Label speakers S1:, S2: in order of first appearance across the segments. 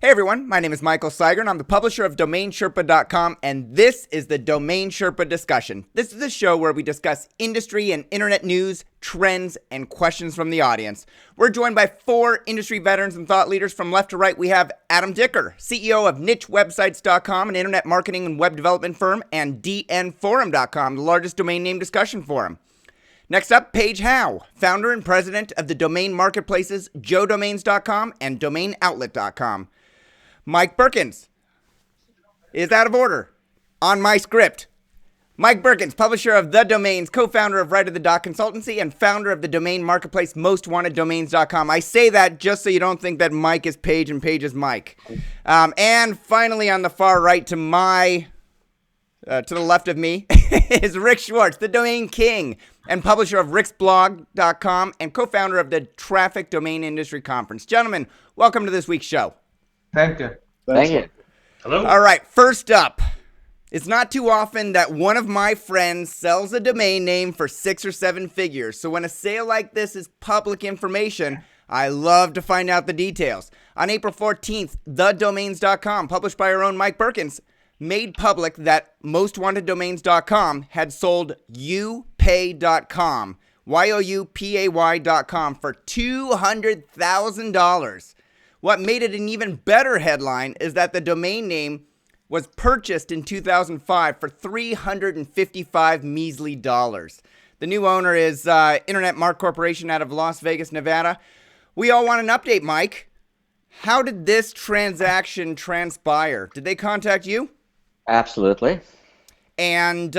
S1: Hey everyone, my name is Michael Seiger and I'm the publisher of DomainSherpa.com, and this is the Domain Sherpa Discussion. This is a show where we discuss industry and internet news, trends, and questions from the audience. We're joined by four industry veterans and thought leaders. From left to right, we have Adam Dicker, CEO of NicheWebsites.com, an internet marketing and web development firm, and DNForum.com, the largest domain name discussion forum. Next up, Paige Howe, founder and president of the domain marketplaces JoeDomains.com and DomainOutlet.com. Mike Berkens is out of order on my script. Mike Berkens, publisher of The Domains, co-founder of Right of the Dot Consultancy, and founder of the domain marketplace MostWantedDomains.com. I say that just so you don't think that Mike is Paige and Paige is Mike. And finally, on the far right to the left of me is Rick Schwartz, the domain king and publisher of ricksblog.com and co-founder of the Traffic Domain Industry Conference. Gentlemen, welcome to this week's show.
S2: Thank you.
S3: Thank you.
S2: Hello.
S1: All right, first up, it's not too often that one of my friends sells a domain name for 6 or 7 figures. So when a sale like this is public information, I love to find out the details. On April 14th, thedomains.com, published by our own Mike Berkens, made public that MostWantedDomains.com had sold youpay.com, youpay.com for $200,000. What made it an even better headline is that the domain name was purchased in 2005 for $355 measly dollars. The new owner is Internet Mark Corporation out of Las Vegas, Nevada. We all want an update, Mike. How did this transaction transpire? Did they contact you?
S3: Absolutely.
S1: And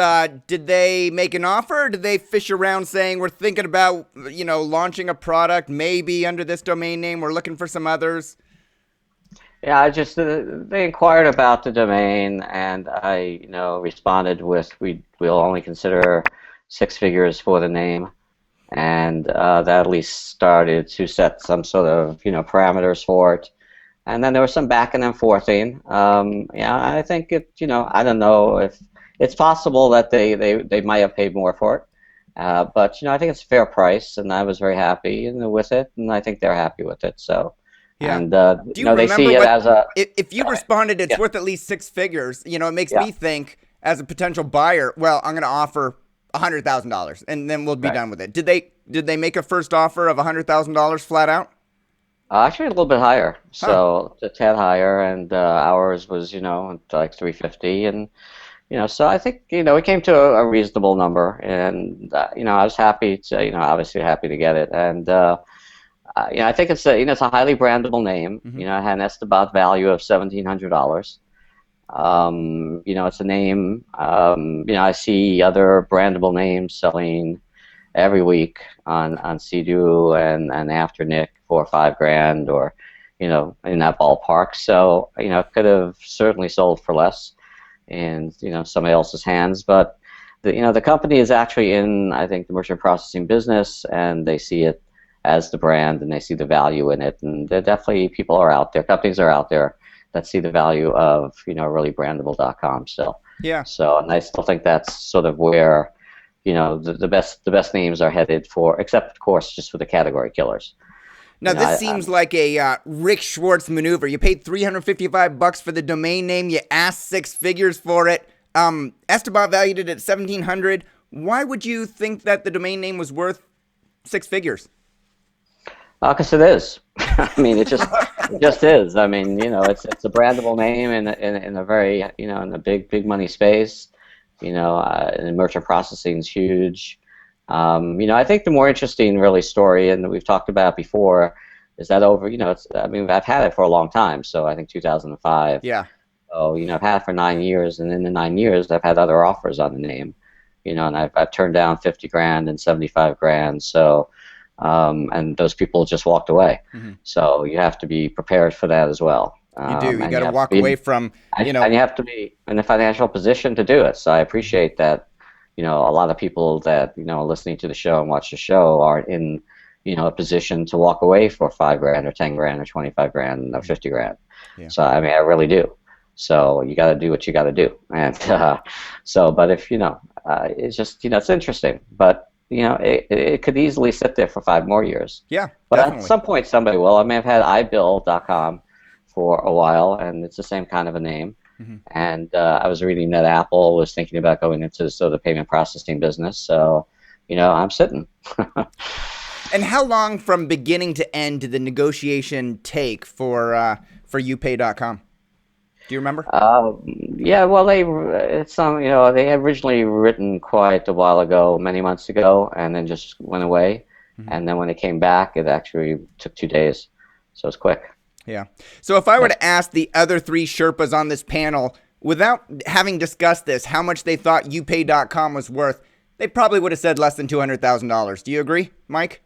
S1: did they make an offer? Or did they fish around saying, we're thinking about, launching a product, maybe under this domain name, we're looking for some others?
S3: Yeah, they inquired about the domain, and I, responded with, we'll only consider 6 figures for the name, and that at least started to set some sort of, parameters for it. And then there was some back and forthing. I think I don't know if it's possible that they might have paid more for it, but I think it's a fair price, and I was very happy with it, and I think they're happy with it. So,
S1: yeah.
S3: And
S1: do you
S3: they see it as a.
S1: If you responded, it's worth at least 6 figures. It makes me think as a potential buyer. Well, I'm going to offer $100,000, and then we'll be done with it. Did they make a first offer of $100,000 flat out?
S3: Actually, a little bit higher, so a tad higher, and ours was like 350, and so I think we came to a reasonable number, and I was happy to obviously happy to get it, and I think it's it's a highly brandable name.
S1: Mm-hmm.
S3: It had an estimated value of $1,700. It's a name. I see other brandable names selling every week on Sea-Doo and Afternic for $5,000 or in that ballpark. So it could have certainly sold for less in somebody else's hands. But the company is actually in, I think, the merchant processing business, and they see it as the brand, and they see the value in it. And there definitely people are out there, companies are out there that see the value of really brandable.com still.
S1: Yeah.
S3: So, and I still think that's sort of where the best names are headed for, except of course just for the category killers.
S1: Now, this seems like a Rick Schwartz maneuver. You paid $355 for the domain name. You asked 6 figures for it. Esteban valued it at $1,700. Why would you think that the domain name was worth 6 figures?
S3: Because it is. I mean, it just is. I mean, it's a brandable name in a very in a big money space. And merchant processing is huge. I think the more interesting really story, and we've talked about it before, is that I've had it for a long time, so I think 2005.
S1: Yeah.
S3: So, I've had it for 9 years, and in the 9 years, I've had other offers on the name, and I've turned down $50,000 and $75,000, so, and those people just walked away. Mm-hmm. So you have to be prepared for that as well.
S1: You do. You got to walk away from,
S3: And you have to be in a financial position to do it. So I appreciate that, a lot of people that, listening to the show and watch the show aren't in, a position to walk away for $5,000 or $10,000 or $25,000 or $50,000. Yeah. So, I really do. So you got to do what you got to do. And but if, it's just, it's interesting. But, it could easily sit there for 5 more years.
S1: Yeah,
S3: But
S1: definitely.
S3: At some point somebody will. I've had iBuild.com for a while, and it's the same kind of a name. Mm-hmm. And I was reading that Apple was thinking about going into sort of the payment processing business. So, I'm sitting.
S1: And how long from beginning to end did the negotiation take for upay.com? Do you remember?
S3: Yeah, well, they had originally written quite a while ago, many months ago, and then just went away. Mm-hmm. And then when it came back, it actually took 2 days. So it's quick.
S1: Yeah. So if I were to ask the other 3 Sherpas on this panel, without having discussed this, how much they thought upay.com was worth, they probably would have said less than $200,000. Do you agree, Mike?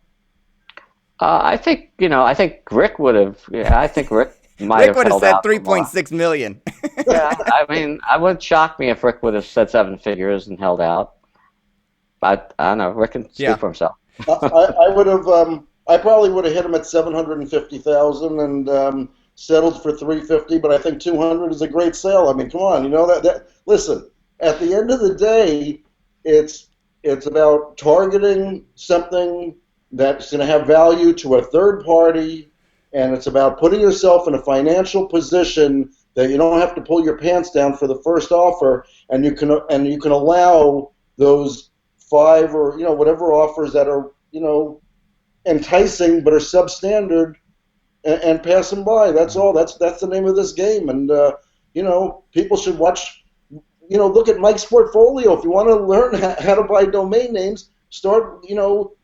S3: I think Rick would have. Yeah, I think Rick might
S1: Rick would have said 3.6 million.
S3: Yeah, I mean, I wouldn't shock me if Rick would have said 7 figures and held out. But I don't know. Rick can speak for himself.
S2: I would have. I probably would have hit him at 750,000 and settled for 350. But I think 200 is a great sale. I mean, come on, that. Listen, at the end of the day, it's about targeting something that's going to have value to a third party, and it's about putting yourself in a financial position that you don't have to pull your pants down for the first offer, and you can allow those 5 or whatever offers that are enticing but are substandard and pass them by. That's all. That's the name of this game, and people should watch. Look at Mike's portfolio. If you want to learn how to buy domain names, start,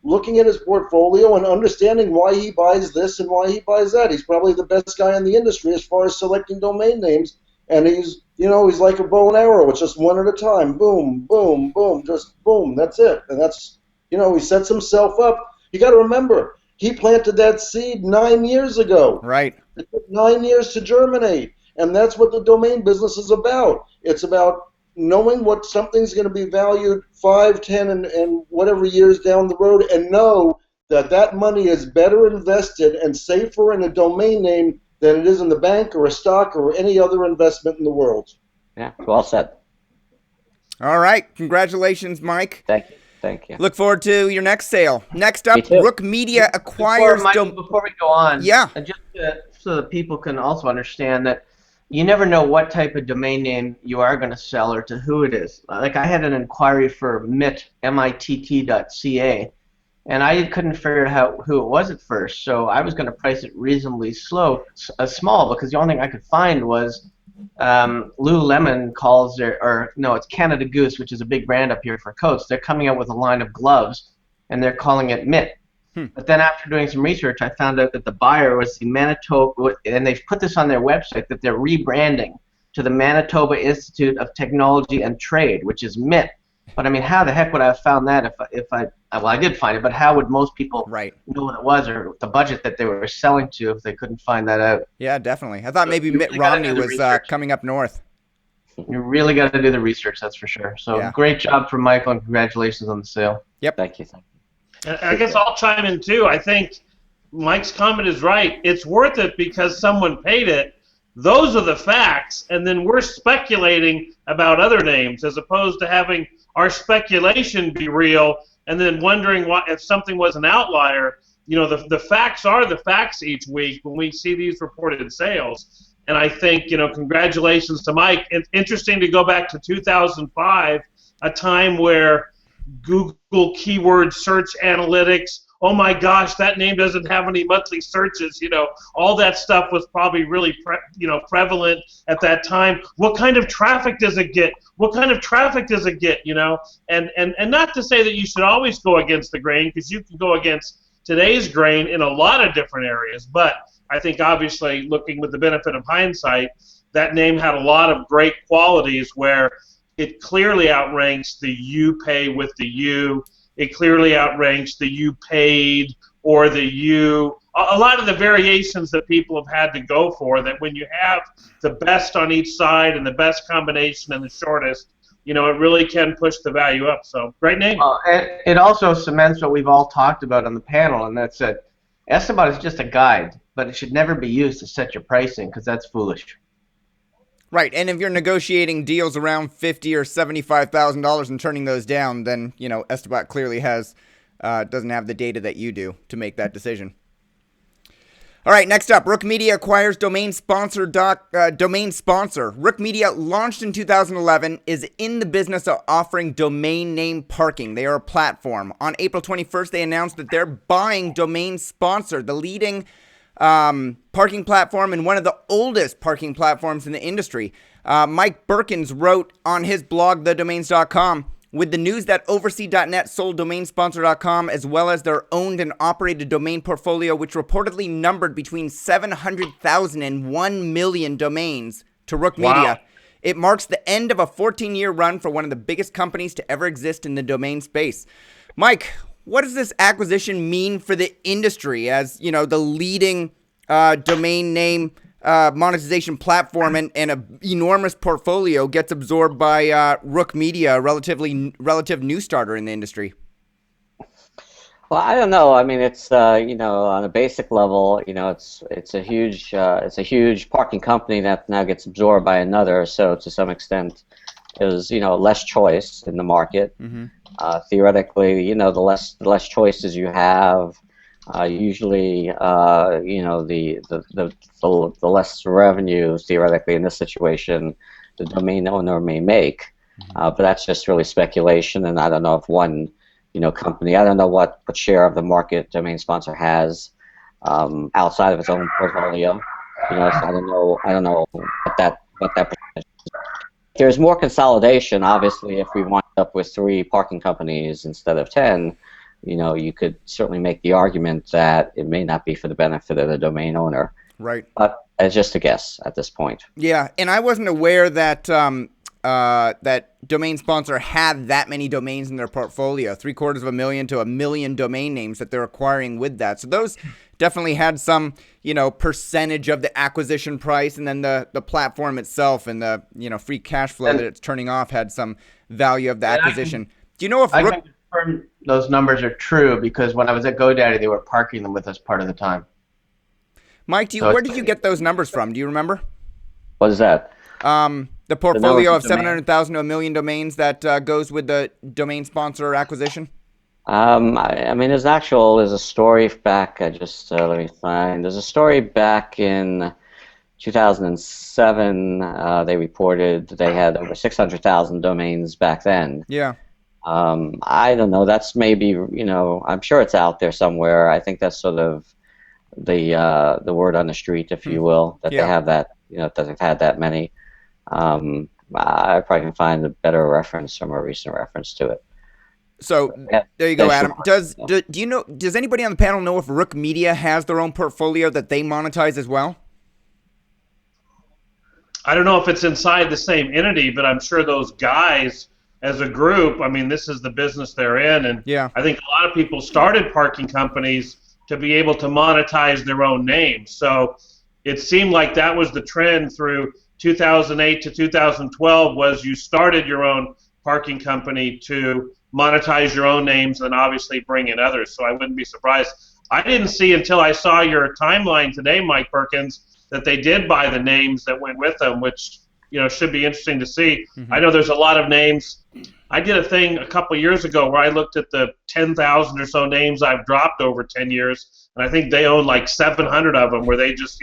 S2: looking at his portfolio and understanding why he buys this and why he buys that. He's probably the best guy in the industry as far as selecting domain names, and he's like a bow and arrow. It's just one at a time. Boom, boom, boom, just boom. That's it. And that's, he sets himself up. You got to remember, he planted that seed 9 years ago.
S1: Right.
S2: It took 9 years to germinate, and that's what the domain business is about. It's about knowing what something's going to be valued 5, 10, and whatever years down the road, and know that money is better invested and safer in a domain name than it is in the bank or a stock or any other investment in the world.
S3: Yeah, well said.
S1: All right. Congratulations, Mike.
S3: Thank you.
S1: Look forward to your next sale. Next up, Rook Media acquires...
S4: Before we go on,
S1: yeah.
S4: Just so that people can also understand that you never know what type of domain name you are going to sell or to who it is. Like, I had an inquiry for mitt.ca, and I couldn't figure out who it was at first, so I was going to price it reasonably small, because the only thing I could find was Lululemon calls it's Canada Goose, which is a big brand up here for coats. They're coming out with a line of gloves, and they're calling it Mitt. But then after doing some research, I found out that the buyer was the Manitoba, and they've put this on their website, that they're rebranding to the Manitoba Institute of Technology and Trade, which is MIT. But I mean, how the heck would I have found that if I did find it, but how would most people know what it was or the budget that they were selling to if they couldn't find that out?
S1: Yeah, definitely. I thought maybe Mitt Romney was coming up north.
S4: You really got to do the research, that's for sure. So Great job for Michael, and congratulations on the sale.
S1: Yep.
S3: Thank you.
S5: And I guess I'll chime in too. I think Mike's comment is right. It's worth it because someone paid it. Those are the facts, and then we're speculating about other names as opposed to having our speculation be real and then wondering if something was an outlier. The facts are the facts each week when we see these reported sales. And I think, congratulations to Mike. It's interesting to go back to 2005, a time where Google keyword search analytics, oh my gosh, that name doesn't have any monthly searches, all that stuff was probably really prevalent at that time. What kind of traffic does it get? And not to say that you should always go against the grain, because you can go against today's grain in a lot of different areas, but I think obviously looking with the benefit of hindsight, that name had a lot of great qualities where it clearly outranks the you pay with the you. It clearly outranks the you paid or the you. A lot of the variations that people have had to go for, that when you have the best on each side and the best combination and the shortest, it really can push the value up. So, great name.
S4: It also cements what we've all talked about on the panel, and that's that Esteban is just a guide, but it should never be used to set your pricing, because that's foolish.
S1: Right, and if you're negotiating deals around $50,000 or $75,000 and turning those down, then Esteban clearly doesn't have the data that you do to make that decision. All right, next up, Rook Media acquires domain sponsor. Rook Media, launched in 2011, is in the business of offering domain name parking. They are a platform. On April 21st, they announced that they're buying Domain Sponsor, the leading parking platform and one of the oldest parking platforms in the industry. Mike Berkens wrote on his blog, thedomains.com, with the news that Oversea.net sold DomainSponsor.com as well as their owned and operated domain portfolio, which reportedly numbered between 700,000 and 1 million domains to Rook Media.
S5: Wow.
S1: It marks the end of a 14-year run for one of the biggest companies to ever exist in the domain space. Mike, what does this acquisition mean for the industry as, you know, the leading domain name monetization platform and an enormous portfolio gets absorbed by Rook Media, a relative new starter in the industry?
S3: Well, I don't know. I mean, it's on a basic level, it's a huge parking company that now gets absorbed by another. So to some extent, there's less choice in the market.
S1: Mm-hmm.
S3: Theoretically, the less choices you have, usually, the less revenue theoretically in this situation the domain owner may make. But that's just really speculation, and I don't know if one company, I don't know what share of the market Domain Sponsor has outside of its own portfolio. So I don't know what that percentage is. There's more consolidation, obviously. If we wind up with 3 parking companies instead of 10, you could certainly make the argument that it may not be for the benefit of the domain owner.
S1: Right.
S3: But it's just a guess at this point.
S1: Yeah, and I wasn't aware that that Domain Sponsor had that many domains in their portfolio, 750,000 to 1 million domain names that they're acquiring with that. So those definitely had some, percentage of the acquisition price, and then the platform itself and the, free cash flow that it's turning off had some value of the acquisition. Do you know if
S4: I can confirm those numbers are true because when I was at GoDaddy, they were parking them with us part of the time.
S1: Mike, where did you get those numbers from? Do you remember?
S3: What is that?
S1: The portfolio of 700,000 to 1 million domains that goes with the Domain Sponsor acquisition?
S3: I mean, there's a story back, let me find, there's a story back in 2007, they reported they had over 600,000 domains back then.
S1: Yeah.
S3: I don't know, that's maybe, I'm sure it's out there somewhere. I think that's sort of the word on the street, if you will, that they have that, that they've had that many. I probably can find a better reference or more recent reference to it.
S1: So there you go, Adam. Does anybody on the panel know if Rook Media has their own portfolio that they monetize as well?
S5: I don't know if it's inside the same entity, but I'm sure those guys as a group, I mean, this is the business they're in, and I think a lot of people started parking companies to be able to monetize their own names. So it seemed like that was the trend through 2008 to 2012 was you started your own parking company to monetize your own names and obviously bring in others. So I wouldn't be surprised. I didn't see until I saw your timeline today, Mike Berkens, that they did buy the names that went with them, which should be interesting to see. Mm-hmm. I know there's a lot of names. I did a thing a couple years ago where I looked at the 10,000 or so names I've dropped over 10 years, and I think they own like 700 of them where they just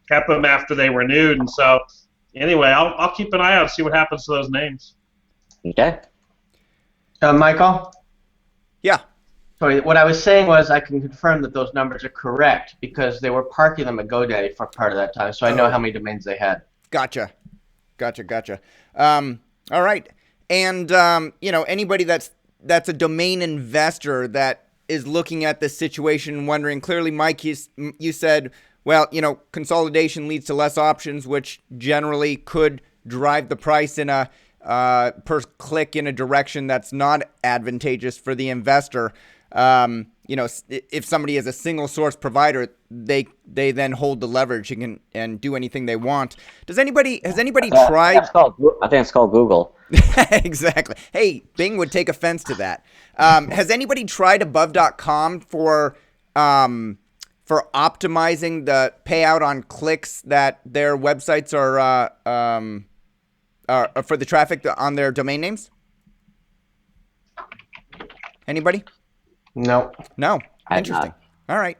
S5: kept them after they renewed. And so anyway, I'll keep an eye out and see what happens to those names.
S3: Okay.
S4: Michael?
S1: Yeah.
S4: Sorry, what I was saying was I can confirm that those numbers are correct because they were parking them at GoDaddy for part of that time, so I know how many domains they had.
S1: Gotcha. All right. And, anybody that's a domain investor that is looking at this situation and wondering, clearly, Mike, you said, well, consolidation leads to less options, which generally could drive the price in a per click in a direction that's not advantageous for the investor. If somebody is a single source provider, they then hold the leverage and do anything they want. Has anybody tried?
S3: I think it's called Google.
S1: Exactly. Hey, Bing would take offense to that. Has anybody tried above.com for optimizing the payout on clicks that their websites are for the traffic on their domain names? Anybody?
S4: No.
S1: Interesting. All right.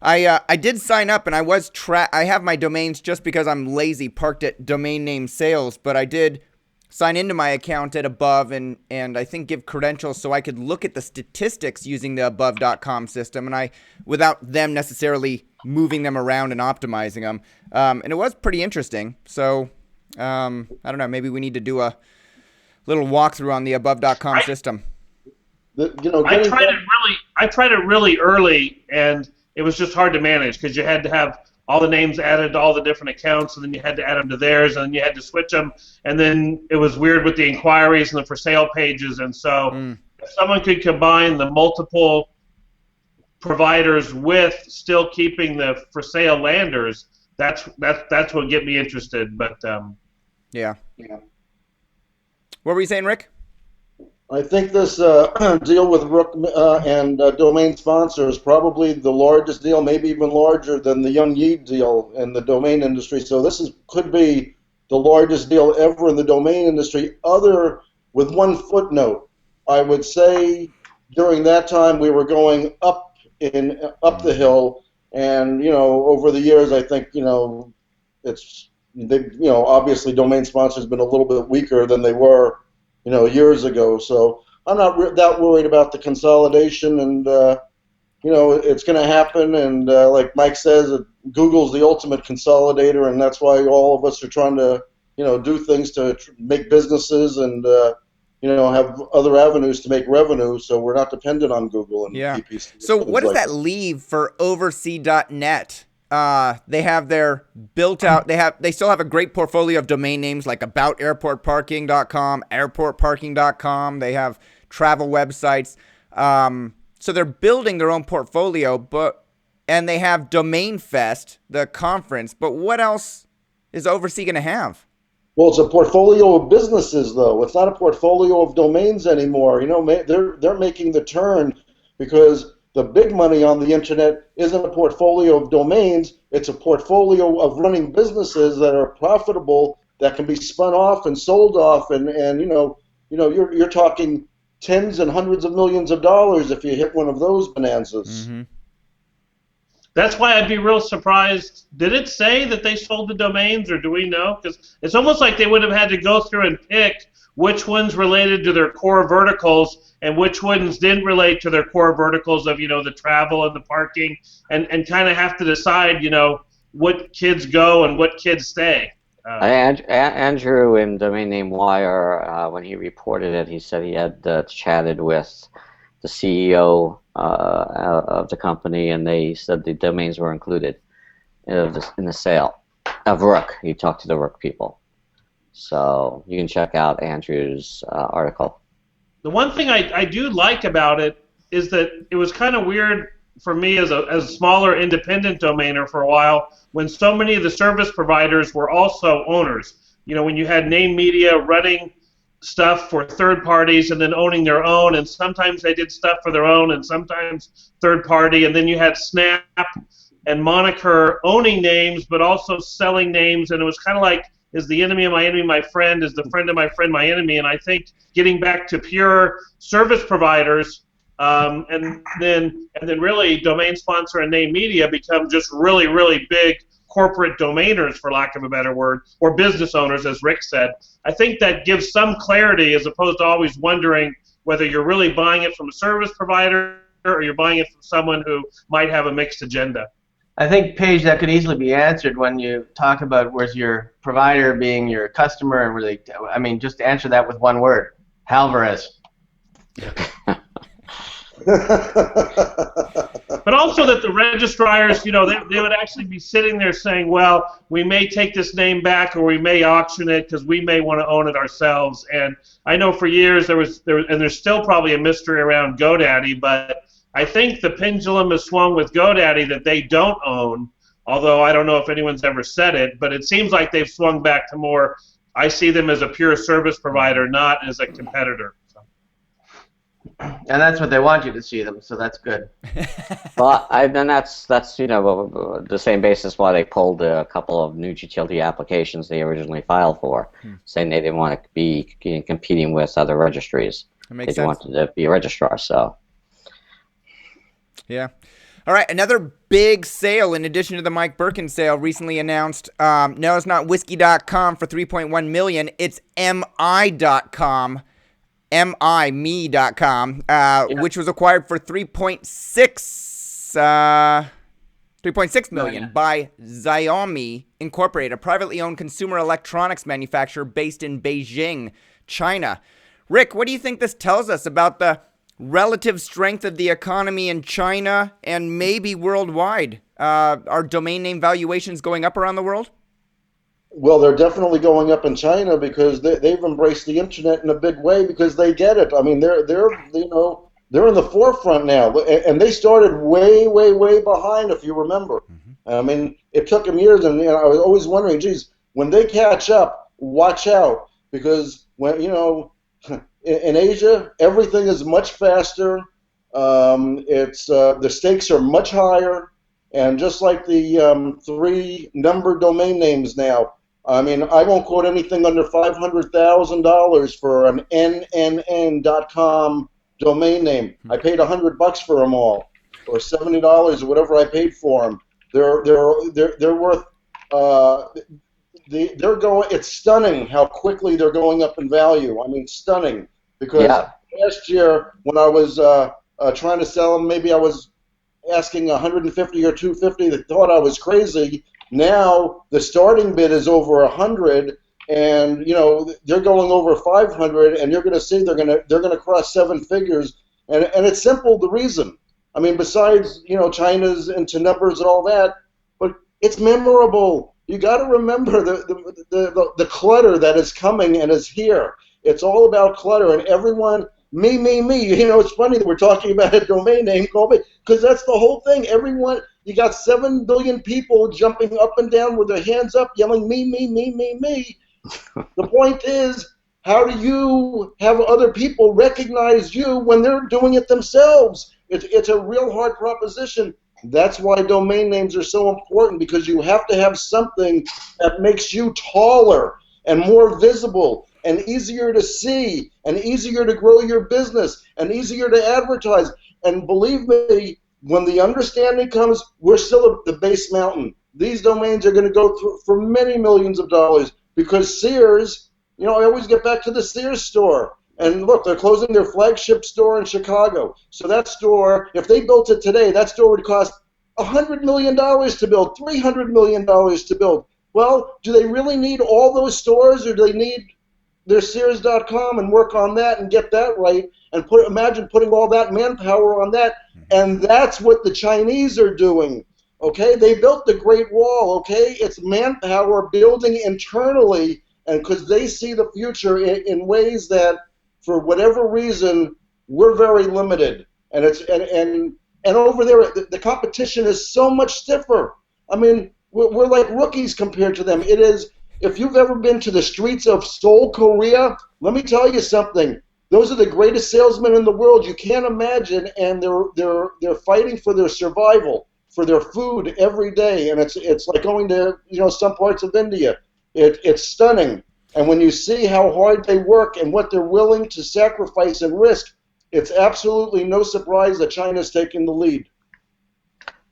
S1: I did sign up, and I was I have my domains just because I'm lazy, parked at domain name sales, but I did sign into my account at Above and I think give credentials so I could look at the statistics using the above.com system, and without them necessarily moving them around and optimizing them. And it was pretty interesting. So I don't know, maybe we need to do a little walkthrough on the above.com system.
S5: I tried it really early, and it was just hard to manage because you had to have all the names added to all the different accounts, and then you had to add them to theirs, and then you had to switch them, and then it was weird with the inquiries and the for sale pages, and so if someone could combine the multiple providers with still keeping the for sale landers, that's what get me interested. But
S1: yeah. What were you saying, Rick?
S2: I think this deal with Rook and domain sponsor is probably the largest deal, maybe even larger than the Young Yi deal in the domain industry. So this could be the largest deal ever in the domain industry, with one footnote. I would say during that time we were going up the hill, and over the years I think obviously domain sponsor has been a little bit weaker than they were years ago. So I'm not that worried about the consolidation, and it's going to happen. And like Mike says, Google's the ultimate consolidator, and that's why all of us are trying to do things to make businesses and have other avenues to make revenue, so we're not dependent on Google and PPC.
S1: So what does that leave for oversea.net? They have their built out. They still have a great portfolio of domain names like aboutairportparking.com, airportparking.com. They have travel websites. So they're building their own portfolio, and they have Domain Fest, the conference. But what else is Oversea going to have?
S2: Well, it's a portfolio of businesses, though. It's not a portfolio of domains anymore. They're making the turn because the big money on the internet isn't a portfolio of domains. It's a portfolio of running businesses that are profitable, that can be spun off and sold off, and you're talking tens and hundreds of millions of dollars if you hit one of those bonanzas.
S1: Mm-hmm.
S5: That's why I'd be real surprised. Did it say that they sold the domains, or do we know? Because it's almost like they would have had to go through and pick which ones related to their core verticals and which ones didn't relate to their core verticals of, the travel and the parking, and kind of have to decide, what kids go and what kids stay.
S3: Andrew in Domain Name Wire, when he reported it, he said he had chatted with the CEO of the company, and they said the domains were included in the sale of Rook. He talked to the Rook people. So you can check out Andrew's article.
S5: The one thing I do like about it is that it was kind of weird for me as a smaller independent domainer for a while when so many of the service providers were also owners. When you had Name Media running stuff for third parties and then owning their own, and sometimes they did stuff for their own and sometimes third party, and then you had Snap and Moniker owning names but also selling names, and it was kind of like, is the enemy of my enemy my friend? Is the friend of my friend my enemy? And I think getting back to pure service providers, and then really domain sponsor and name media become just really, really big corporate domainers, for lack of a better word, or business owners, as Rick said. I think that gives some clarity as opposed to always wondering whether you're really buying it from a service provider or you're buying it from someone who might have a mixed agenda.
S4: I think, Paige, that could easily be answered when you talk about where's your provider being your customer, and really, just answer that with one word: Halvarez.
S5: But also that the registrars, they would actually be sitting there saying, well, we may take this name back or we may auction it because we may want to own it ourselves. And I know for years and there's still probably a mystery around GoDaddy, but I think the pendulum has swung with GoDaddy that they don't own, although I don't know if anyone's ever said it, but it seems like they've swung back to more, I see them as a pure service provider, not as a competitor.
S4: And that's what they want you to see them, so that's good.
S3: Well, then that's the same basis why they pulled a couple of new utility applications they originally filed for, saying they didn't want to be competing with other registries.
S1: That makes
S3: they
S1: sense.
S3: wanted to be a registrar, so.
S1: Yeah. All right, another big sale in addition to the Mike Berkens sale recently announced. No, it's not whiskey.com for $3.1 million. It's mi.com, me.com, which was acquired for $3.6 million by Xiaomi Incorporated, a privately owned consumer electronics manufacturer based in Beijing, China. Rick, what do you think this tells us about the relative strength of the economy in China and maybe worldwide? Are domain name valuations going up around the world?
S2: Well, they're definitely going up in China because they've embraced the internet in a big way because they get it. I mean, they're in the forefront now, and they started way behind, if you remember. Mm-hmm. I mean, it took them years, and I was always wondering, geez, when they catch up, watch out, because when in Asia, everything is much faster. The stakes are much higher, and just like the 3 number domain names now. I mean, I won't quote anything under $500,000 for an NNN.com domain name. I paid $100 for them all, or $70 or whatever I paid for them. They're worth. They're going. It's stunning how quickly they're going up in value. I mean, stunning. Because last year when I was trying to sell them, maybe I was asking 150 or 250. They thought I was crazy. Now the starting bid is over 100, and they're going over 500, and you're going to see they're going to cross 7 figures, and it's simple. The reason, I mean, besides China's into numbers and all that, but it's memorable. You got to remember the clutter that is coming and is here. It's all about clutter, and everyone, me. It's funny that we're talking about a domain name, because that's the whole thing. Everyone, you got 7 billion people jumping up and down with their hands up, yelling me. The point is, how do you have other people recognize you when they're doing it themselves? It's a real hard proposition. That's why domain names are so important, because you have to have something that makes you taller and more visible and easier to see and easier to grow your business and easier to advertise. And believe me, when the understanding comes, we're still at the base mountain. These domains are going to go through for many millions of dollars, because Sears, I always get back to the Sears store. And look, they're closing their flagship store in Chicago. So that store, if they built it today, that store would cost $100 million to build, $300 million to build. Well, do they really need all those stores, or do they need their Sears.com and work on that and get that right? And imagine putting all that manpower on that. And that's what the Chinese are doing. Okay, they built the Great Wall. Okay, it's manpower building internally, and because they see the future in ways that, for whatever reason, we're very limited. And over there, the competition is so much stiffer. I mean, we're like rookies compared to them. It is. If you've ever been to the streets of Seoul, Korea, let me tell you something. Those are the greatest salesmen in the world. You can't imagine, and they're fighting for their survival, for their food every day. And it's like going to some parts of India. It's stunning. And when you see how hard they work and what they're willing to sacrifice and risk, it's absolutely no surprise that China's taking the lead.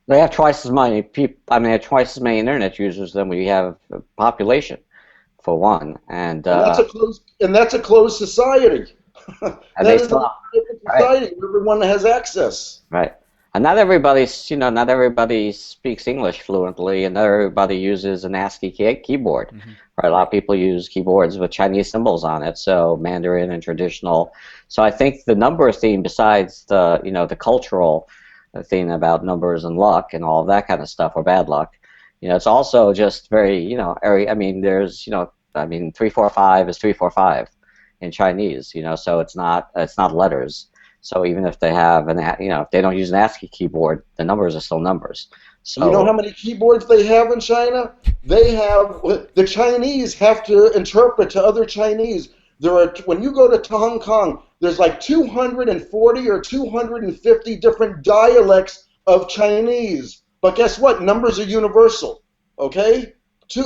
S3: They have twice as many people. I mean, they have twice as many internet users than we have population, for one. And that's a closed society.
S2: That is a society where everyone has access.
S3: Right. And not everybody speaks English fluently, and not everybody uses an ASCII keyboard. Mm-hmm. Right. A lot of people use keyboards with Chinese symbols on it, so Mandarin and traditional. So I think the number theme, besides the cultural theme about numbers and luck and all of that kind of stuff, or bad luck, it's also just very, I mean, there's, 345 is 345 in Chinese, so it's not letters. So even if they have if they don't use an ASCII keyboard, the numbers are still numbers. So
S2: you know how many keyboards they have in China? The Chinese have to interpret to other Chinese. When you go to Hong Kong, there's like 240 or 250 different dialects of Chinese. But guess what? Numbers are universal. Okay?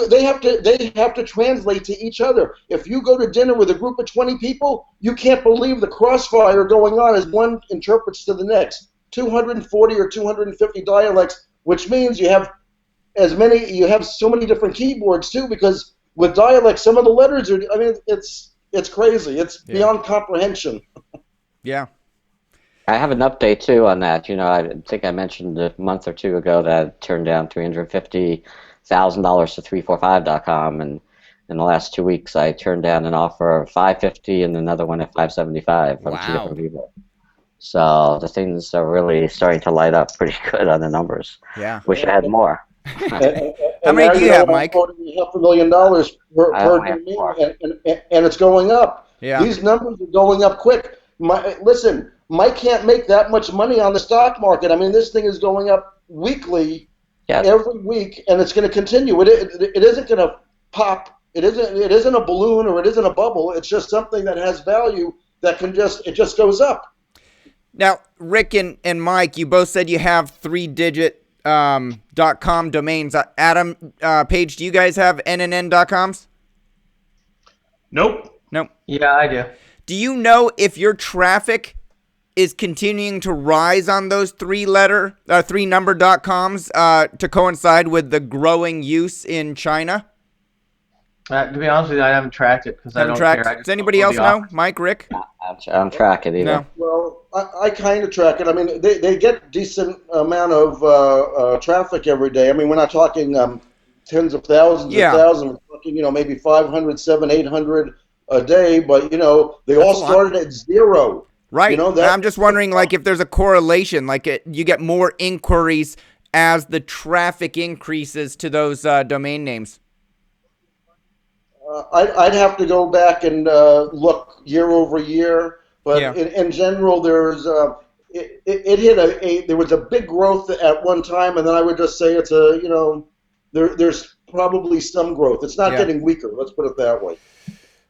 S2: They have to translate to each other. If you go to dinner with a group of 20 people, you can't believe the crossfire going on as one interprets to the next. 240 or 250 dialects, which means you have so many different keyboards too, because with dialects, some of the letters are, I mean, it's crazy. It's beyond comprehension.
S1: Yeah.
S3: I have an update too on that. I think I mentioned a month or two ago that I turned down $350,000 to 345.com, and in the last 2 weeks I turned down an offer of $550 and another one at $575 from two different people. So the things are really starting to light up pretty good on the numbers.
S1: Yeah.
S3: Wish I had more.
S1: How many do you have, Mike?
S2: $500,000 per domain, and it's going up.
S1: Yeah.
S2: These numbers are going up quick. Listen, Mike can't make that much money on the stock market. I mean, this thing is going up weekly, every week, and it's going to continue. It isn't going to pop. It isn't a balloon or it isn't a bubble. It's just something that has value that it just goes up.
S1: Now, Rick and Mike, you both said you have 3-digit .com domains. Adam, Paige, do you guys have NNN.coms?
S5: Nope.
S4: Yeah, I do.
S1: Do you know if your traffic is continuing to rise on those 3-number .coms to coincide with the growing use in China?
S4: To be honest with you, I haven't tracked it because I don't care.
S1: Does anybody else know? Mike, Rick?
S3: I don't track it either.
S1: No.
S2: Well, I kind of track it. I mean, they get decent amount of traffic every day. I mean, we're not talking tens of thousands of thousands. We're talking, maybe 500, 700, 800 a day. But, they all started at zero.
S1: Right. I'm just wondering, if there's a correlation, you get more inquiries as the traffic increases to those domain names.
S2: I'd have to go back and look year over year, but in general, there's there was a big growth at one time, and then I would just say it's there's probably some growth. It's not getting weaker. Let's put it that way.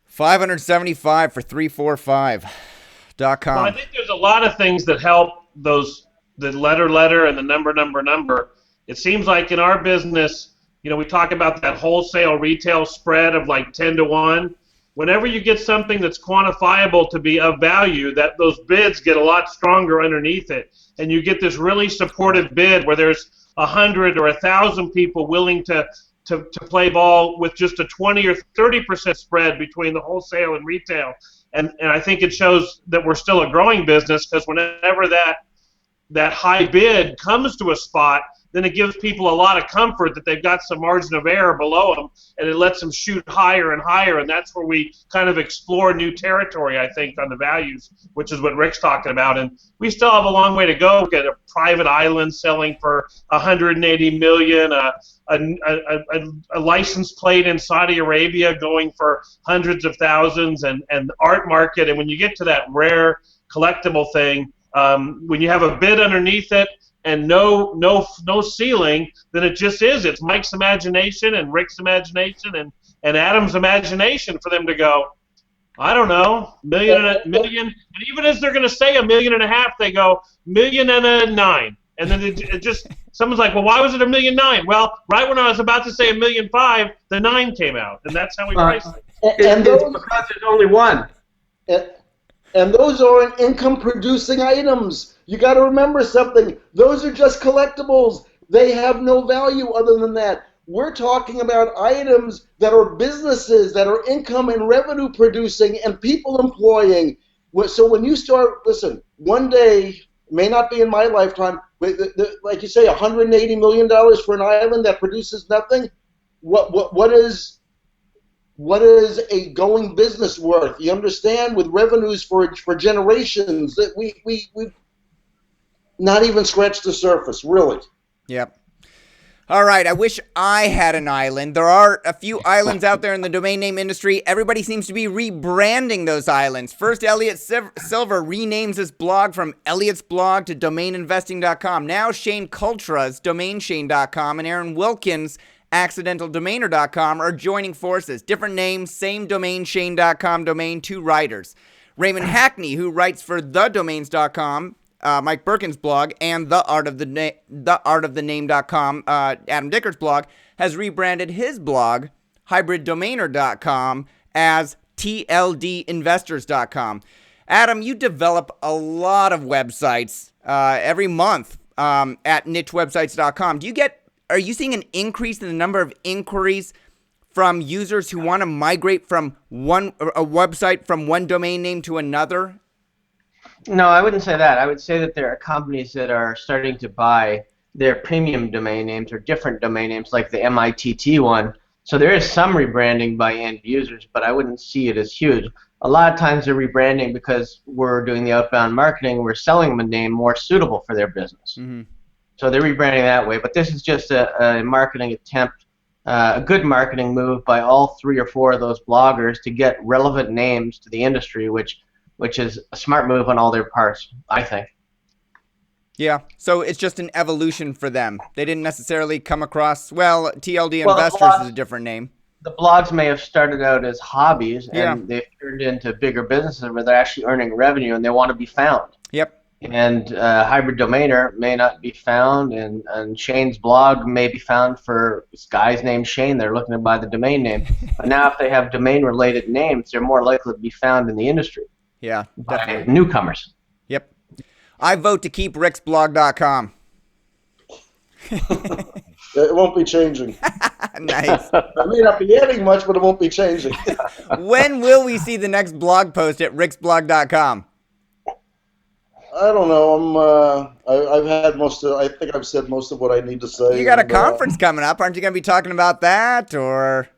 S1: 575 for 345.com.
S5: Well, I think there's a lot of things that help the letter and the number. It seems like in our business, we talk about that wholesale retail spread of 10 to 1. Whenever you get something that's quantifiable to be of value, that those bids get a lot stronger underneath it, and you get this really supportive bid where there's 100 or 1,000 people willing to play ball with just a 20 or 30% spread between the wholesale and retail. And I think it shows that we're still a growing business, because whenever that high bid comes to a spot, then it gives people a lot of comfort that they've got some margin of error below them, and it lets them shoot higher and higher, and that's where we kind of explore new territory, I think, on the values, which is what Rick's talking about. And we still have a long way to go. Get a private island selling for $180 million, a license plate in Saudi Arabia going for hundreds of thousands, and the art market. And when you get to that rare collectible thing, when you have a bid underneath it, and no ceiling, then it just is. It's Mike's imagination and Rick's imagination and Adam's imagination for them to go, I don't know, million. And even as they're going to say $1.5 million, they go $1.9 million. And then it just, someone's like, well, why was it $1.9 million? Well, right when I was about to say $1.5 million, the 9 came out, and that's how we priced it.
S4: And it's because there's only one.
S2: And those aren't income-producing items. You got to remember something. Those are just collectibles. They have no value other than that. We're talking about items that are businesses, that are income and revenue producing and people employing. So when you start, listen, one day, may not be in my lifetime, but like you say, $180 million for an island that produces nothing. What is a going business worth? You understand, with revenues for generations, that we've not even scratched the surface, really.
S1: Yep. All right, I wish I had an island. There are a few islands out there in the domain name industry. Everybody seems to be rebranding those islands. First, Elliot Silver renames his blog from Elliot's Blog to DomainInvesting.com. Now, Shane Cultra's DomainShane.com and Aaron Wilkins' AccidentalDomainer.com are joining forces. Different names, same DomainShane.com domain, 2 writers. Raymond Hackney, who writes for TheDomains.com, Mike Berkens' blog, and TheArtOfTheName.com, Adam Dicker's blog, has rebranded his blog, HybridDomainer.com, as TLDinvestors.com. Adam, you develop a lot of websites. every month at nichewebsites.com. Are you seeing an increase in the number of inquiries from users who want to migrate from a website from one domain name to another?
S4: No, I wouldn't say that. I would say that there are companies that are starting to buy their premium domain names or different domain names, like the MITT one. So there is some rebranding by end users, but I wouldn't see it as huge. A lot of times they're rebranding because we're doing the outbound marketing. We're selling them a name more suitable for their business.
S1: Mm-hmm.
S4: So they're rebranding that way. But this is just a marketing attempt, a good marketing move by all 3 or 4 of those bloggers to get relevant names to the industry, which is a smart move on all their parts, I think.
S1: Yeah, so it's just an evolution for them. They didn't necessarily come across, TLD Investors is a different name.
S4: The blogs may have started out as hobbies, and they've turned into bigger businesses where they're actually earning revenue, and they want to be found.
S1: Yep.
S4: And Hybrid Domainer may not be found, and Shane's blog may be found for this guy's named Shane. They're looking to buy the domain name. But now if they have domain-related names, they're more likely to be found in the industry.
S1: Yeah,
S4: definitely. By newcomers.
S1: Yep. I vote to keep ricksblog.com.
S2: It won't be changing.
S1: Nice.
S2: I may not be adding much, but it won't be changing.
S1: When will we see the next blog post at ricksblog.com?
S2: I don't know. I've had I think I've said most of what I need to say.
S1: You got a conference coming up. Aren't you going to be talking about that, or?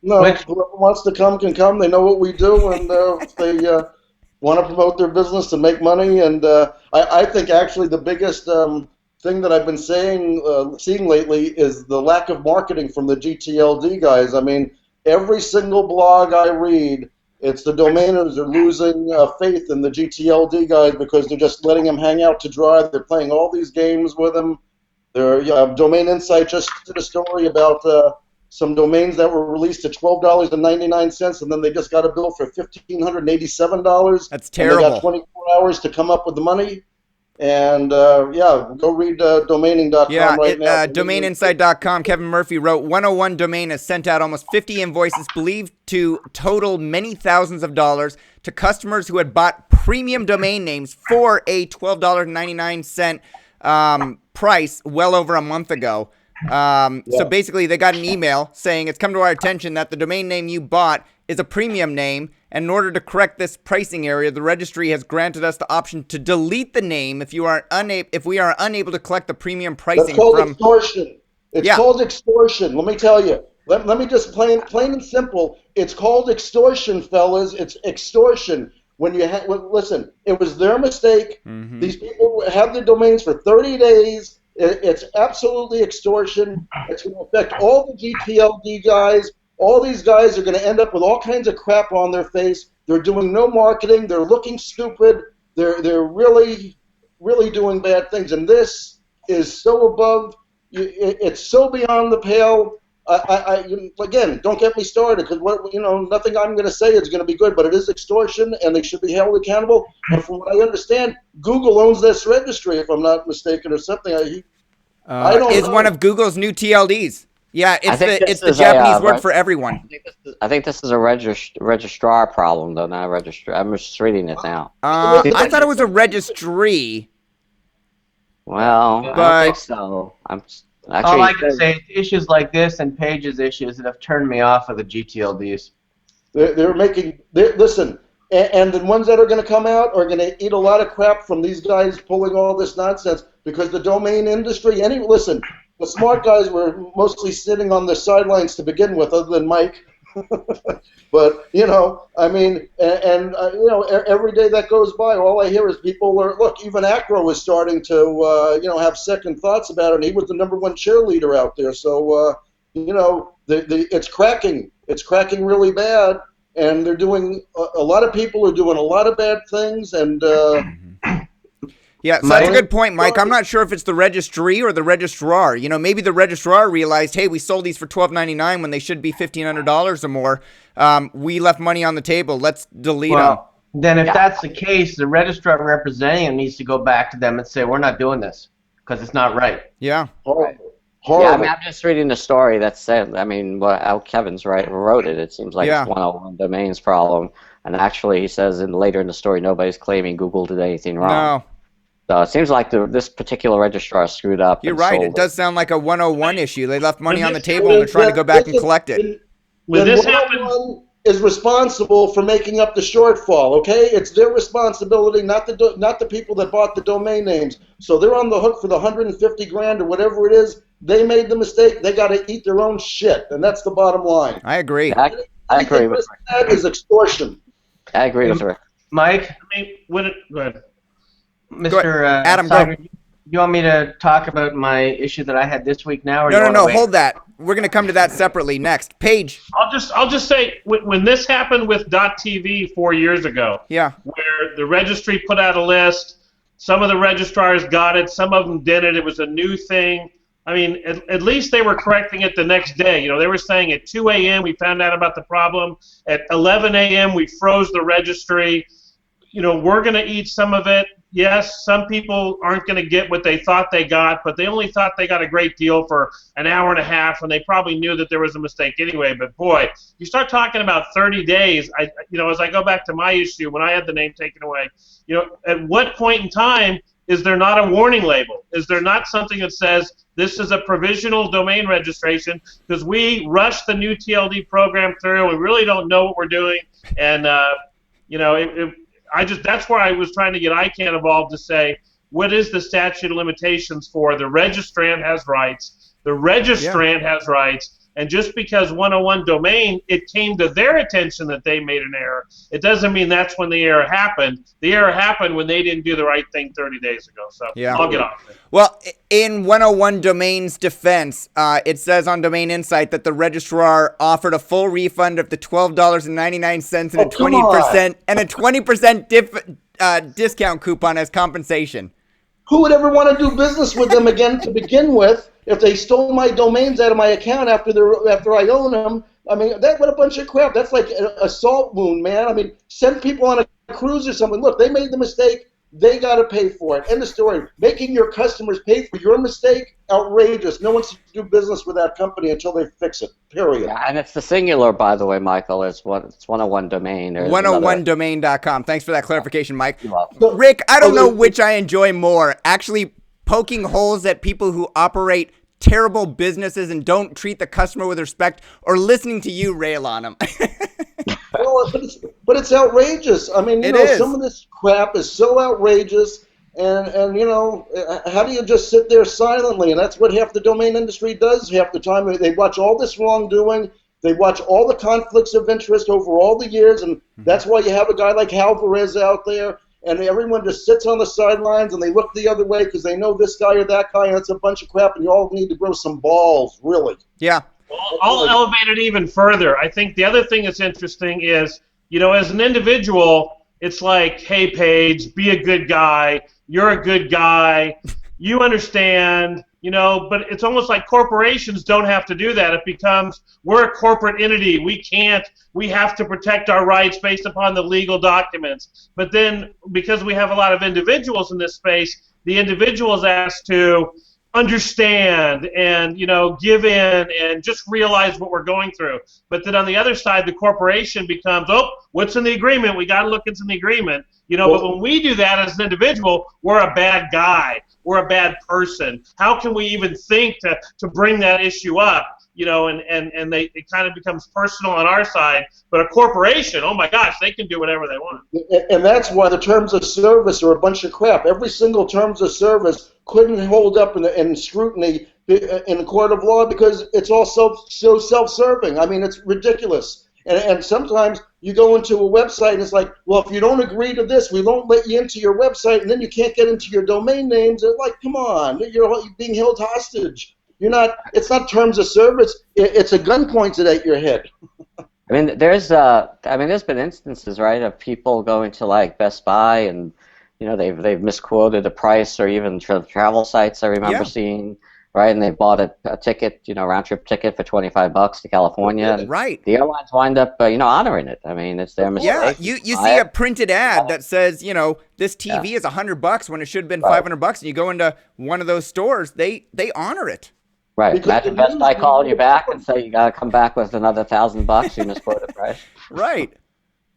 S2: No, whoever wants to come can come. They know what we do, and if they want to promote their business to make money. And I think actually the biggest thing that I've been seeing lately is the lack of marketing from the GTLD guys. I mean, every single blog I read, it's the domainers are losing faith in the GTLD guys because they're just letting them hang out to dry. They're playing all these games with them. Domain Insight just did a story about some domains that were released at $12.99, and then they just got a bill for $1,587.
S1: That's terrible.
S2: And they got 24 hours to come up with the money. And go read domaining.com right now.
S1: Domaininsight.com. Kevin Murphy wrote, 101 Domain has sent out almost 50 invoices believed to total many thousands of dollars to customers who had bought premium domain names for a $12.99 price well over a month ago. So basically they got an email saying it's come to our attention that the domain name you bought is a premium name, and in order to correct this pricing area, the registry has granted us the option to delete the name if we are unable to collect the premium pricing.
S2: That's called extortion. It's called extortion. Let me tell you. Let me just plain and simple. It's called extortion, fellas. It's extortion. When you listen, it was their mistake. Mm-hmm. These people have their domains for 30 days. It's absolutely extortion. It's going to affect all the GTLD guys. All these guys are going to end up with all kinds of crap on their face. They're doing no marketing. They're looking stupid. They're really, really doing bad things. And this is so above. It's so beyond the pale. Again, don't get me started because nothing I'm going to say is going to be good. But it is extortion, and they should be held accountable. And from what I understand, Google owns this registry, if I'm not mistaken, or something. I don't know.
S1: One of Google's new TLDs. Yeah, it's the Japanese word for everyone.
S3: I think this is a registrar problem, though, not a registrar. I'm just reading it now.
S1: I thought it was a registry.
S3: Well, I don't think so.
S4: All I can say is issues like this and Page's issues that have turned me off of the GTLDs.
S2: Listen, and the ones that are going to come out are going to eat a lot of crap from these guys pulling all this nonsense because the domain industry. Listen. The smart guys were mostly sitting on the sidelines to begin with, other than Mike. But every day that goes by, all I hear is people are even Acro is starting to have second thoughts about it. And he was the #1 cheerleader out there, so it's cracking. It's cracking really bad, and they're doing a lot of people are doing a lot of bad things, and.
S1: Yeah, so that's a good point, Mike. I'm not sure if it's the registry or the registrar. Maybe the registrar realized, hey, we sold these for $12.99 when they should be $1,500 or more. We left money on the table. Let's delete them.
S4: Then if that's the case, the registrar representing them needs to go back to them and say, we're not doing this because it's not right.
S1: Yeah.
S2: Horrible.
S3: Yeah, I'm just reading the story that said, how Kevin's wrote it. It seems like it's 101 Domain's problem. And actually, he says later in the story, nobody's claiming Google did anything wrong.
S1: No.
S3: So it seems like this particular registrar screwed up.
S1: You're
S3: and
S1: right.
S3: sold
S1: It does sound like a 101 issue. They left money on the table
S2: Well,
S1: and they're trying to go back and collect it.
S5: When
S2: Then
S5: this happened,
S2: 101 is responsible for making up the shortfall. Okay, it's their responsibility, not the people that bought the domain names. So they're on the hook for the 150 grand or whatever it is. They made the mistake. They got to eat their own shit, and that's the bottom line.
S1: I agree.
S3: I agree with
S2: that is extortion.
S3: I agree with Rick.
S4: Mike,
S5: I mean, go ahead.
S4: Mr.
S1: Adam, go.
S4: Seiger, you want me to talk about my issue that I had this week now? Or
S1: No,
S4: wait?
S1: hold that. We're going to come to that separately next. Paige.
S5: I'll just say when this happened with .tv 4 years ago,
S1: Yeah.
S5: where the registry put out a list, some of the registrars got it, some of them didn't. It was a new thing. I mean, at least they were correcting it the next day. You know, they were saying at 2 a.m. we found out about the problem. At 11 a.m. we froze the registry. You know, we're going to eat some of it. Yes, some people aren't going to get what they thought they got, but they only thought they got a great deal for an hour and a half, and they probably knew that there was a mistake anyway. But boy, you start talking about 30 days. As I go back to my issue when I had the name taken away, you know, at what point in time is there not a warning label? Is there not something that says this is a provisional domain registration because we rushed the new TLD program through. We really don't know what we're doing, and that's where I was trying to get ICANN involved to say, what is the statute of limitations for the registrant has rights, the registrant has rights, and just because 101 domain, it came to their attention that they made an error, it doesn't mean that's when the error happened. The error happened when they didn't do the right thing 30 days ago. So I'll get off it.
S1: Well, in 101 Domain's defense, it says on Domain Insight that the registrar offered a full refund of the $12.99 and a 20% discount coupon as compensation.
S2: Who would ever want to do business with them again to begin with if they stole my domains out of my account after I own them? I mean, what a bunch of crap. That's like a salt wound, man. I mean, send people on a cruise or something. Look, they made the mistake. They got to pay for it. End of story. Making your customers pay for your mistake, outrageous. No one should do business with that company until they fix it, period.
S3: Yeah, and it's the singular, by the way, Michael. It's 101 domain.
S1: 101domain.com. Thanks for that clarification, Mike.
S3: You're welcome.
S1: Rick, I don't know which I enjoy more, actually poking holes at people who operate terrible businesses and don't treat the customer with respect, or listening to you rail on them.
S2: Well, but it's outrageous. I mean, some of this crap is so outrageous, and how do you just sit there silently? And that's what half the domain industry does half the time. They watch all this wrongdoing. They watch all the conflicts of interest over all the years, and that's why you have a guy like Alvarez out there, and everyone just sits on the sidelines and they look the other way because they know this guy or that guy, and it's a bunch of crap, and you all need to grow some balls, really.
S1: Yeah.
S5: Well, I'll elevate it even further. I think the other thing that's interesting is, as an individual, it's like, hey, Paige, be a good guy. You're a good guy. You understand, but it's almost like corporations don't have to do that. It becomes, we're a corporate entity. We have to protect our rights based upon the legal documents. But then, because we have a lot of individuals in this space, the individual is asked to understand and give in and just realize what we're going through. But then on the other side, the corporation becomes, what's in the agreement? We got to look into the agreement. But when we do that as an individual, we're a bad guy. We're a bad person. How can we even think to bring that issue up? And it kind of becomes personal on our side. But a corporation, oh my gosh, they can do whatever they want.
S2: And that's why the terms of service are a bunch of crap. Every single terms of service couldn't hold up in scrutiny in a court of law because it's all so self-serving. I mean, it's ridiculous. And sometimes you go into a website and it's like, well, if you don't agree to this, we won't let you into your website, and then you can't get into your domain names. It's like, come on, you're being held hostage. It's not terms of service. It's a gun pointed at your head.
S3: I mean, there's been instances, right, of people going to like Best Buy and they've misquoted a price, or even travel sites I remember seeing, right, and they bought a ticket, round trip ticket for $25 to California.
S1: Right.
S3: The airlines wind up, honoring it. I mean, it's their mistake.
S1: Yeah, you see a printed ad that says, this TV is $100 when it should have been $500, and you go into one of those stores, they honor it.
S3: Right. Imagine Best Buy calling you back and say you got to come back with another $1,000. You misquoted price.
S1: Right.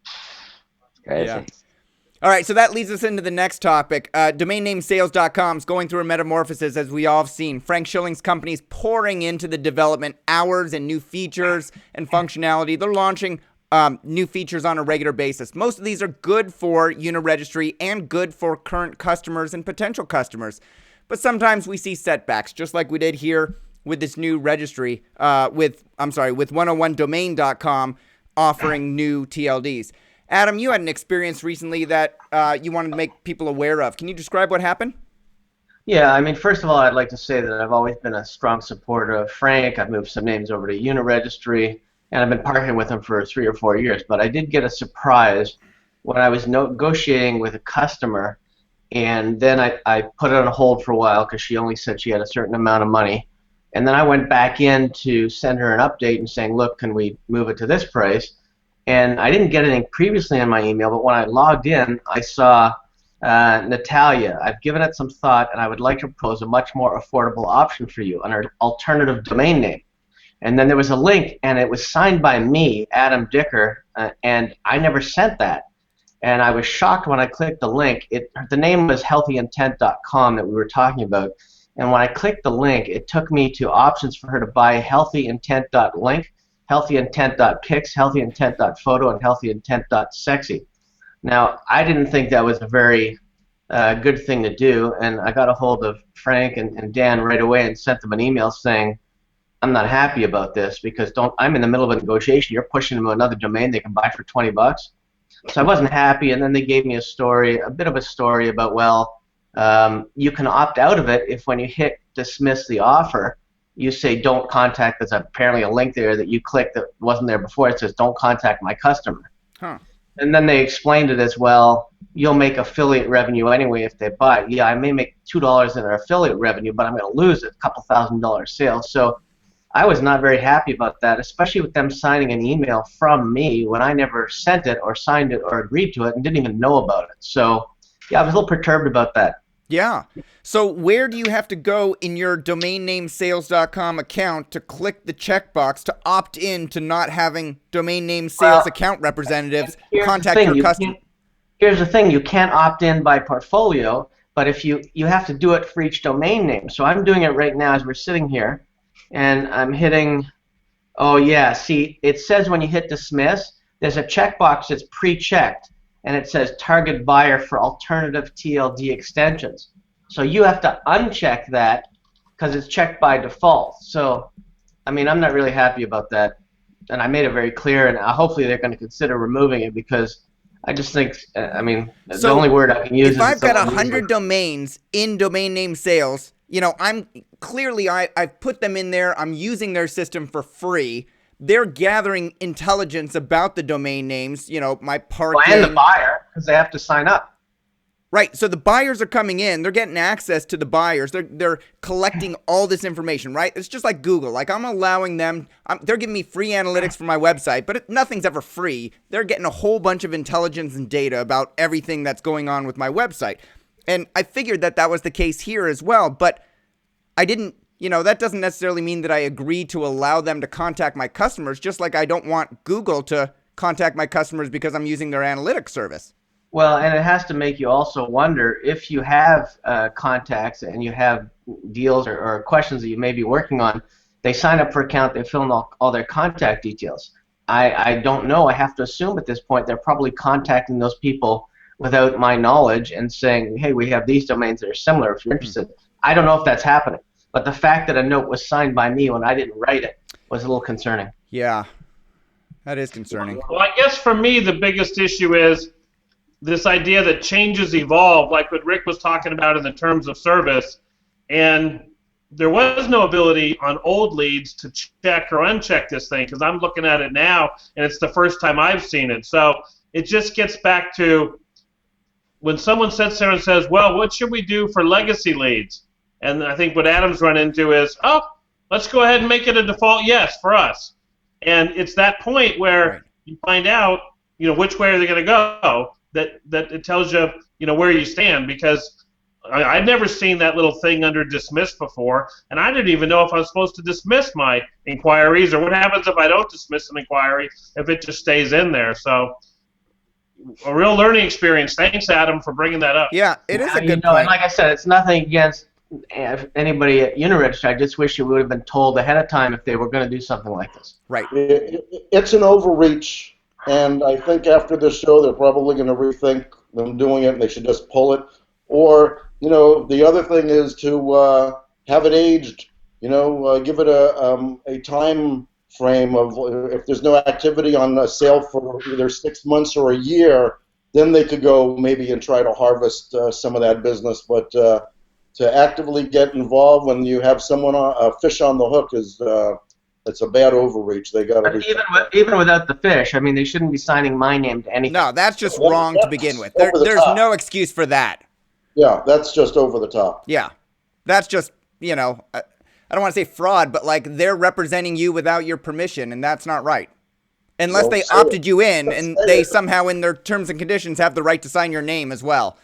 S3: It's crazy.
S1: Yeah. All right, so that leads us into the next topic. DomainNameSales.com is going through a metamorphosis, as we all have seen. Frank Schilling's company is pouring into the development hours and new features and functionality. They're launching new features on a regular basis. Most of these are good for Uniregistry and good for current customers and potential customers. But sometimes we see setbacks, just like we did here with this new registry, with 101domain.com offering new TLDs. Adam, you had an experience recently that you wanted to make people aware of. Can you describe what happened?
S4: Yeah, I mean, first of all, I'd like to say that I've always been a strong supporter of Frank. I've moved some names over to Uniregistry, and I've been partnering with him for 3 or 4 years. But I did get a surprise when I was negotiating with a customer, and then I put it on hold for a while because she only said she had a certain amount of money. And then I went back in to send her an update and saying, look, can we move it to this price? And I didn't get anything previously in my email, but when I logged in, I saw Natalia. I've given it some thought, and I would like to propose a much more affordable option for you, an alternative domain name. And then there was a link, and it was signed by me, Adam Dicker, and I never sent that. And I was shocked when I clicked the link. The name was healthyintent.com that we were talking about. And when I clicked the link, it took me to options for her to buy healthyintent.link, healthyintent.pics, healthyintent.photo, and healthyintent.sexy. Now, I didn't think that was a very good thing to do, and I got a hold of Frank and Dan right away and sent them an email saying, I'm not happy about this because I'm in the middle of a negotiation. You're pushing them another domain they can buy for $20. So I wasn't happy, and then they gave me a bit of a story about, well, you can opt out of it if when you hit dismiss the offer, you say don't contact. There's apparently a link there that you click that wasn't there before. It says don't contact my customer.
S1: Huh.
S4: And then they explained it as, well, you'll make affiliate revenue anyway if they buy. Yeah, I may make $2 in their affiliate revenue, but I'm going to lose it, a couple $1,000 sales. So I was not very happy about that, especially with them signing an email from me when I never sent it or signed it or agreed to it and didn't even know about it. So yeah, I was a little perturbed about that.
S1: Yeah. So where do you have to go in your DomainNameSales.com account to click the checkbox to opt in to not having domain name sales account representatives contact your customer?
S4: Here's the thing. You can't opt in by portfolio, but if you have to do it for each domain name. So I'm doing it right now as we're sitting here, and I'm hitting, oh yeah, see, it says when you hit dismiss, there's a checkbox that's pre-checked, and it says target buyer for alternative TLD extensions. So you have to uncheck that because it's checked by default. So, I mean, I'm not really happy about that, and I made it very clear, and hopefully they're going to consider removing it because I just think, I mean, the only word I can use is...
S1: If I've got 100 domains in domain name sales, you know, I've put them in there, I'm using their system for free. They're gathering intelligence about the domain names, you know, my parking.
S4: And the buyer, because they have to sign up.
S1: Right, so the buyers are coming in, they're getting access to the buyers, they're collecting all this information, right? It's just like Google, like I'm allowing them, they're giving me free analytics for my website, but nothing's ever free. They're getting a whole bunch of intelligence and data about everything that's going on with my website. And I figured that was the case here as well, but I didn't, you know, that doesn't necessarily mean that I agree to allow them to contact my customers, just like I don't want Google to contact my customers because I'm using their analytics service.
S4: Well, and it has to make you also wonder if you have contacts and you have deals or questions that you may be working on, they sign up for an account, they fill in all their contact details. I don't know. I have to assume at this point they're probably contacting those people without my knowledge and saying, hey, we have these domains that are similar if you're interested. I don't know if that's happening. But the fact that a note was signed by me when I didn't write it was a little concerning.
S1: Yeah, that is concerning.
S5: Well, I guess for me the biggest issue is this idea that changes evolve, like what Rick was talking about in the terms of service, and there was no ability on old leads to check or uncheck this thing, because I'm looking at it now, and it's the first time I've seen it. So it just gets back to when someone sits there and says, well, what should we do for legacy leads? And I think what Adam's run into is, oh, let's go ahead and make it a default yes for us. And it's that point where you find out, you know, which way are they going to go, that it tells you, you know, where you stand, because I'd never seen that little thing under dismiss before, and I didn't even know if I was supposed to dismiss my inquiries, or what happens if I don't dismiss an inquiry, if it just stays in there. So a real learning experience. Thanks, Adam, for bringing that up.
S1: Yeah, it is a
S4: You
S1: good
S4: know,
S1: point.
S4: and like I said, it's nothing against anybody at Uniregister. I just wish you would have been told ahead of time if they were going to do something like this.
S1: Right.
S2: It's an overreach, and I think after this show they're probably going to rethink them doing it, and they should just pull it. Or, the other thing is to have it aged. Give it a time frame of if there's no activity on a sale for either 6 months or a year, then they could go maybe and try to harvest some of that business. But to actively get involved when you have someone a fish on the hook it's a bad overreach. They got to
S4: But even without the fish, I mean, they shouldn't be signing my name to anything.
S1: No, that's just
S2: Well,
S1: wrong to begin with. There's no excuse for that.
S2: Yeah, that's just over the top.
S1: Yeah, that's just, I don't want to say fraud, but like they're representing you without your permission, and that's not right. Unless they opted you in, and they somehow in their terms and conditions have the right to sign your name as well.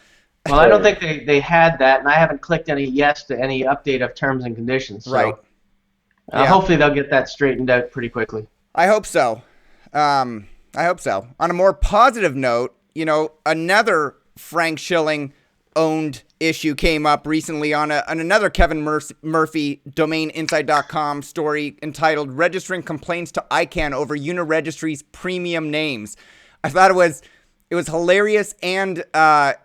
S4: Well, I don't think they had that, and I haven't clicked any yes to any update of terms and conditions. So,
S1: Right. Yeah.
S4: Hopefully they'll get that straightened out pretty quickly.
S1: I hope so. I hope so. On a more positive note, another Frank Schilling owned issue came up recently on another Kevin Murphy DomainInside.com story entitled "Registering Complaints to ICANN Over Uniregistry's Premium Names." I thought it was hilarious and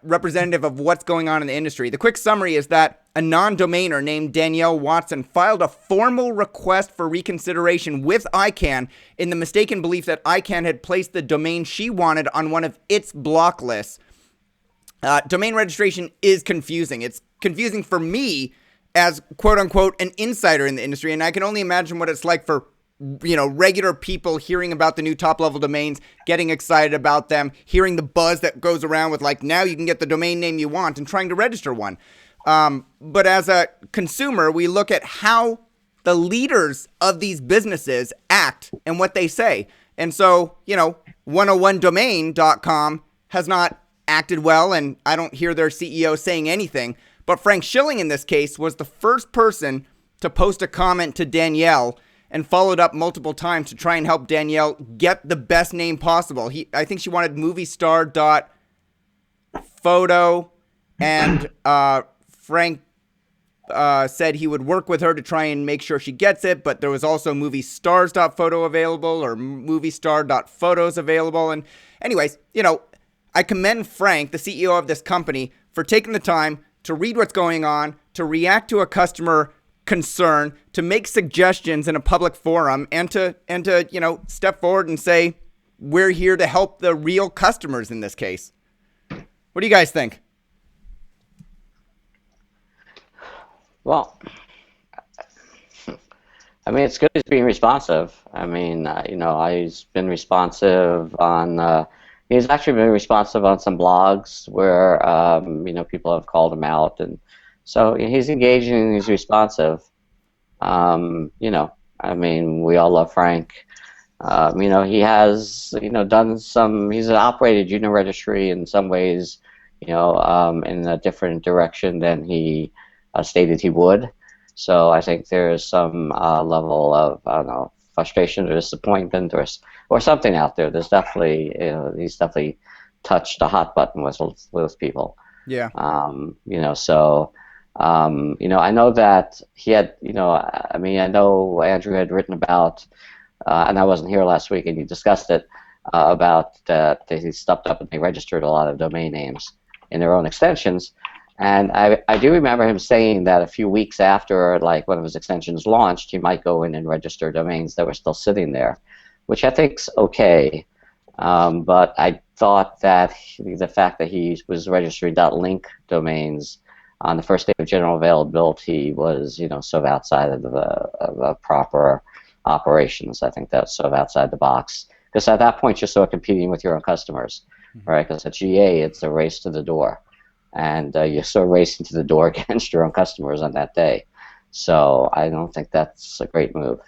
S1: representative of what's going on in the industry. The quick summary is that a non-domainer named Danielle Watson filed a formal request for reconsideration with ICANN in the mistaken belief that ICANN had placed the domain she wanted on one of its block lists. Domain registration is confusing. It's confusing for me as quote-unquote an insider in the industry, and I can only imagine what it's like for regular people hearing about the new top-level domains, getting excited about them, hearing the buzz that goes around with like, now you can get the domain name you want, and trying to register one. But as a consumer, we look at how the leaders of these businesses act and what they say. And so, 101domain.com has not acted well, and I don't hear their CEO saying anything. But Frank Schilling, in this case, was the first person to post a comment to Danielle and followed up multiple times to try and help Danielle get the best name possible. I think she wanted moviestar.photo, and Frank said he would work with her to try and make sure she gets it, but there was also moviestars.photo available or moviestar.photos available. And anyways, I commend Frank, the CEO of this company, for taking the time to read what's going on, to react to a customer concern, to make suggestions in a public forum, and to step forward and say, we're here to help the real customers in this case. What do you guys think?
S3: Well, I mean, it's good he's being responsive. I mean, he's been responsive on. He's actually been responsive on some blogs where people have called him out, and so he's engaging and he's responsive. I mean, we all love Frank. He has done some. He's operated Uniregistry in some ways, in a different direction than he stated he would. So I think there's some level of, I don't know, frustration or disappointment or something out there. There's definitely, he's definitely touched a hot button with people.
S1: Yeah.
S3: I know that he had, I know Andrew had written about, and I wasn't here last week, and he discussed it, about that he stepped up and they registered a lot of domain names in their own extensions. And I do remember him saying that a few weeks after, like, one of his extensions launched, he might go in and register domains that were still sitting there, which I think's okay. But I thought that the fact that he was registering .link domains on the first day of general availability was, sort of outside of the proper operations. I think that's sort of outside the box. Because at that point, you're sort of competing with your own customers, right? Because at GA, it's a race to the door. And you're sort of racing to the door against your own customers on that day. So I don't think that's a great move.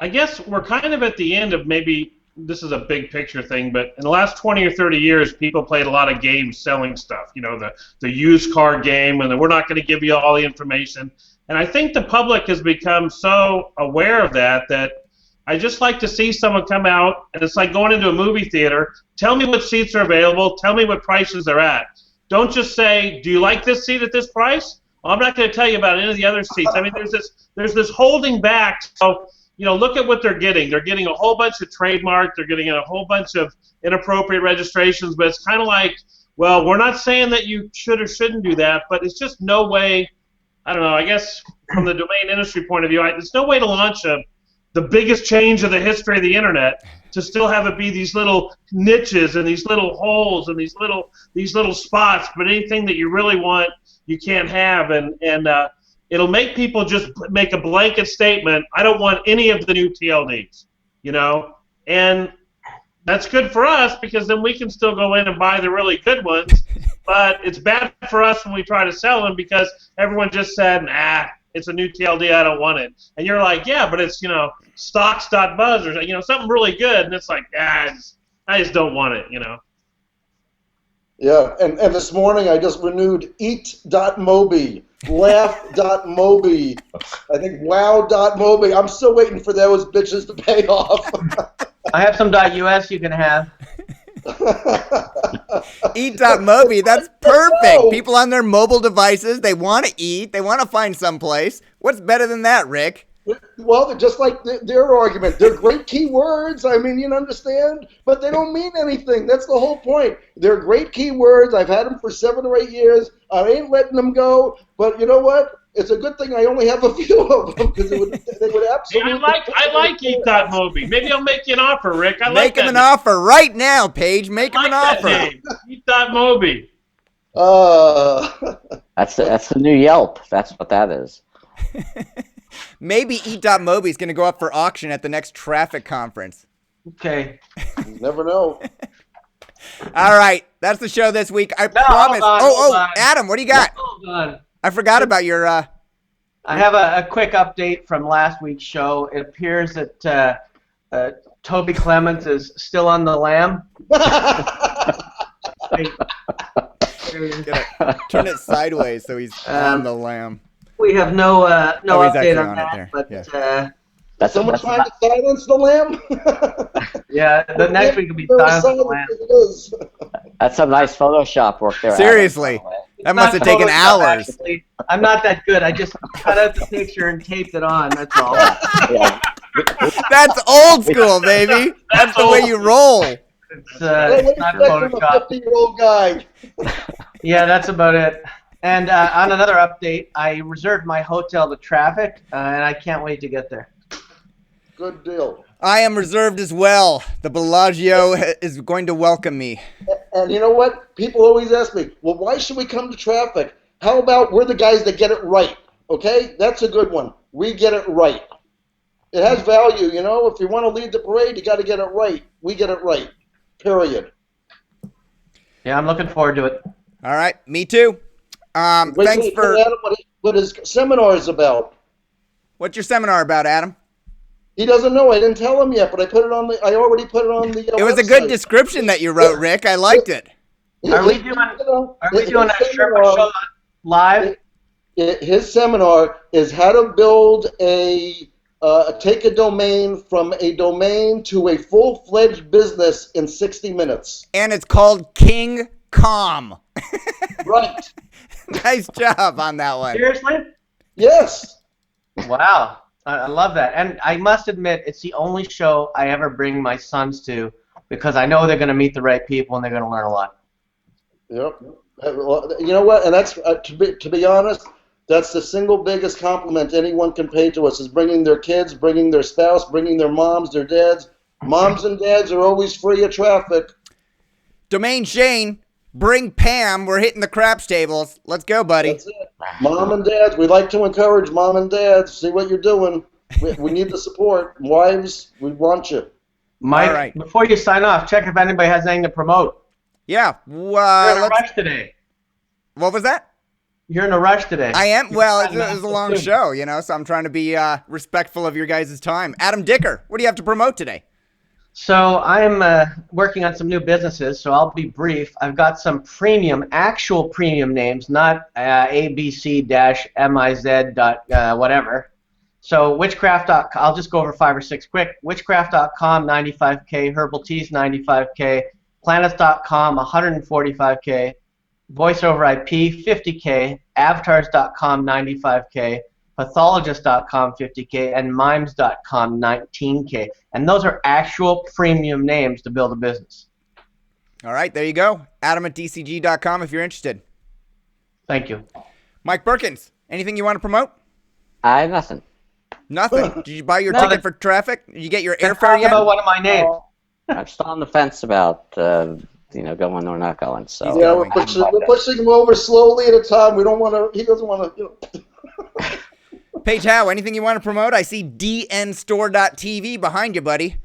S5: I guess we're kind of at the end of, maybe this is a big picture thing, but in the last 20 or 30 years, people played a lot of games selling stuff, the used car game, and we're not going to give you all the information. And I think the public has become so aware of that I just like to see someone come out, and it's like going into a movie theater. Tell me what seats are available. Tell me what prices they're at. Don't just say, do you like this seat at this price? Well, I'm not going to tell you about any of the other seats. I mean, there's this holding back. So, look at what they're getting. They're getting a whole bunch of trademark. They're getting a whole bunch of inappropriate registrations. But it's kind of like, well, we're not saying that you should or shouldn't do that, but it's just no way. I don't know. I guess from the domain industry point of view, there's no way to launch the biggest change of the history of the internet to still have it be these little niches and these little holes and these little spots. But anything that you really want, you can't have, and it'll make people just make a blanket statement. I don't want any of the new TLDs, and that's good for us because then we can still go in and buy the really good ones. But it's bad for us when we try to sell them because everyone just said, nah, it's a new TLD, I don't want it. And you're like, yeah, but it's, stocks.buzz or, something really good. And it's like, I just don't want it,
S2: Yeah, and this morning I just renewed eat.mobi, laugh.mobi, I think wow.mobi. I'm still waiting for those bitches to pay off.
S4: I have some .us you can have.
S1: Eat.mobi, that's perfect. People on their mobile devices, they want to eat, they want to find someplace. What's better than that, Rick?
S2: Well, just like their argument, they're great keywords. I mean, you understand, but they don't mean anything. That's the whole point. They're great keywords. I've had them for 7 or 8 years. I ain't letting them go. But you know what? It's a good thing I only have a few of them because they would absolutely.
S5: I like Eat.mobi. Maybe I'll make you an offer, Rick.
S1: Make him an offer right now, Paige. Make him an offer.
S5: Eat.mobi.
S3: That's the new Yelp. That's what that is.
S1: Maybe Eat.mobi is going to go up for auction at the next traffic conference.
S4: Okay.
S2: You never know.
S1: All right, that's the show this week. I promise. Hold on. Adam, what do you got?
S4: Hold on.
S1: I forgot about your.
S4: I have a quick update from last week's show. It appears that Toby Clements is still on the lam.
S1: Turn it sideways so he's on the lam.
S4: We have no update on that, but
S1: yeah.
S3: That's
S2: someone trying to silence the lamb.
S4: Yeah, the next week will be silence the lamb.
S3: That's some nice Photoshop work there.
S1: Seriously, that must have taken hours.
S4: Actually. I'm not that good. I just cut out the picture and taped it on. That's all.
S3: Yeah.
S1: That's old school, baby. That's the way you roll.
S4: It's not Photoshop.
S2: 50-year-old guy.
S4: Yeah, that's about it. And on another update, I reserved my hotel to traffic, and I can't wait to get there.
S2: Good deal.
S1: I am reserved as well. The Bellagio is going to welcome me.
S2: And you know what? People always ask me, well, why should we come to traffic? How about we're the guys that get it right? Okay? That's a good one. We get it right. It has value, If you want to lead the parade, you got to get it right. We get it right. Period.
S4: Yeah, I'm looking forward to it.
S1: All right, me too. Thanks for
S2: Adam, what his seminar is about.
S1: What's your seminar about, Adam?
S2: He doesn't know. I didn't tell him yet, but I already put it on the
S1: It was
S2: website.
S1: a good description that you wrote, Rick. I liked it.
S4: Are we doing a Sherpa show live?
S2: His seminar is how to build take a domain from a domain to a full-fledged business in 60 minutes.
S1: And it's called King Com.
S2: Right.
S1: Nice job on that one.
S4: Seriously?
S2: Yes.
S4: Wow. I love that. And I must admit, it's the only show I ever bring my sons to because I know they're going to meet the right people and they're going to learn a lot.
S2: Yep. You know what? And that's, to be honest, that's the single biggest compliment anyone can pay to us is bringing their kids, bringing their spouse, bringing their moms, their dads. Moms and dads are always free of traffic.
S1: Domain Shane, bring Pam. We're hitting the craps tables. Let's go, buddy.
S2: That's it. Mom and dads, we like to encourage mom and dads. See what you're doing. We need the support. Wives, we want you.
S4: Mike,
S1: right.
S4: Before you sign off, check if anybody has anything to promote.
S1: Yeah.
S4: You're in a rush today.
S1: What was that?
S4: You're in a rush today.
S1: I am. Well, it was a long show, so I'm trying to be respectful of your guys' time. Adam Dicker, what do you have to promote today?
S4: So I'm working on some new businesses, so I'll be brief. I've got some actual premium names, not ABC-MIZ. Whatever. So witchcraft.com, I'll just go over 5 or 6 quick. Witchcraft.com, 95K. Herbal Teas, 95K. Planets.com, 145K. Voice over IP, 50K. Avatars.com, 95K. Pathologist.com, 50K. And Mimes.com, 19K. And those are actual premium names to build a business.
S1: All right, there you go. Adam at DCG.com if you're interested.
S4: Thank you.
S1: Mike Berkens, anything you want to promote?
S3: I have nothing.
S1: Nothing. Did you buy your
S3: No,
S1: ticket for traffic? Did you get your
S4: Let's
S1: airfare
S4: talk
S1: yet?
S4: about one of my names.
S3: I'm still on the fence about going or not going. So
S2: Yeah, we're pushing him over slowly at a time. We don't want to. He doesn't want to.
S1: Paige Howe, anything you want to promote? I see dnstore.tv behind you, buddy.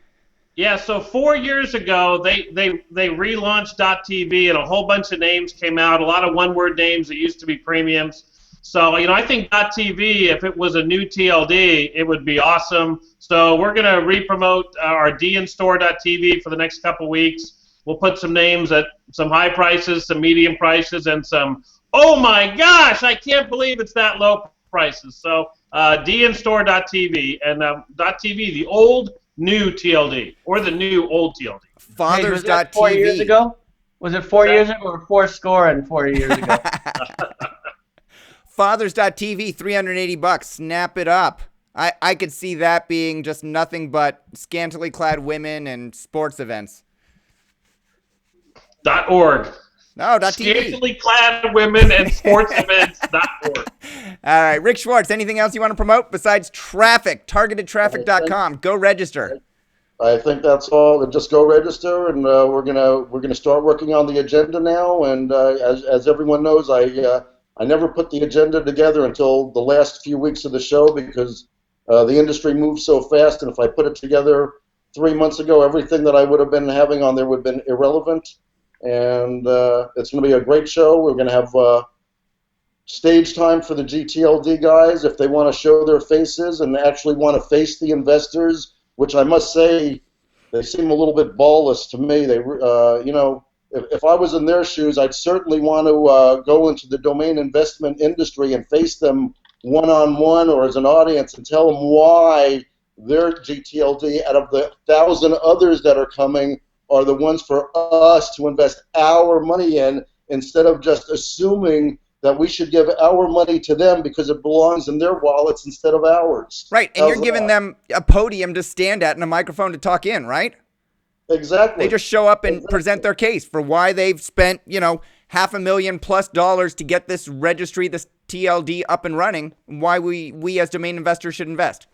S5: Yeah, so 4 years ago, they relaunched .tv, and a whole bunch of names came out, a lot of one-word names that used to be premiums. So, I think .tv, if it was a new TLD, it would be awesome. So we're going to re-promote our dnstore.tv for the next couple weeks. We'll put some names at some high prices, some medium prices, and some, oh my gosh, I can't believe it's that low prices. So dnstore.tv and .tv, the old new TLD, or the new old TLD.
S4: Hey, was
S1: Fathers.tv.
S4: that 4 years ago? Was it 4 years ago or 4 score and 4 years ago?
S1: Fathers.tv, $380. Snap it up. I could see that being just nothing but scantily clad women and sports events.
S5: .org.
S1: No, .tv.
S5: Scantily clad women and sports events. .org.
S1: All right, Rick Schwartz, anything else you want to promote besides traffic? Targetedtraffic.com. Go register.
S2: I think that's all. Just go register, and we're gonna start working on the agenda now. And as everyone knows, I never put the agenda together until the last few weeks of the show because the industry moves so fast. And if I put it together 3 months ago, everything that I would have been having on there would have been irrelevant. And it's going to be a great show. We're going to have stage time for the GTLD guys if they want to show their faces and actually want to face the investors, which I must say they seem a little bit ballless to me. They, if I was in their shoes, I'd certainly want to go into the domain investment industry and face them one-on-one or as an audience and tell them why their GTLD, out of the 1,000 others that are coming, are the ones for us to invest our money in instead of just assuming that we should give our money to them because it belongs in their wallets instead of ours.
S1: Right, and you're giving them a podium to stand at and a microphone to talk in, right?
S2: Exactly.
S1: They just show up and present their case for why they've spent, $500,000+ to get this registry, this TLD up and running, and why we as domain investors should invest.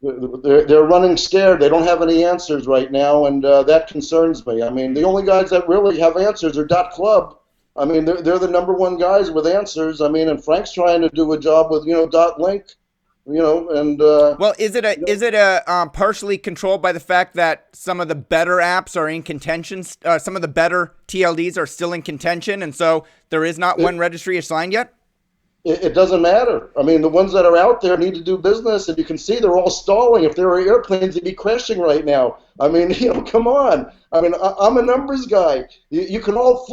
S2: They're running scared. They don't have any answers right now, and that concerns me. I mean, the only guys that really have answers are .club. I mean, they're the number one guys with answers. I mean, and Frank's trying to do a job with .link, and
S1: well, is it a partially controlled by the fact that some of the better apps are in contention? Some of the better TLDs are still in contention, and so there is not one registry assigned yet.
S2: It doesn't matter. I mean, the ones that are out there need to do business, and you can see they're all stalling. If there were airplanes, they'd be crashing right now. I mean, come on. I mean, I'm a numbers guy. You can all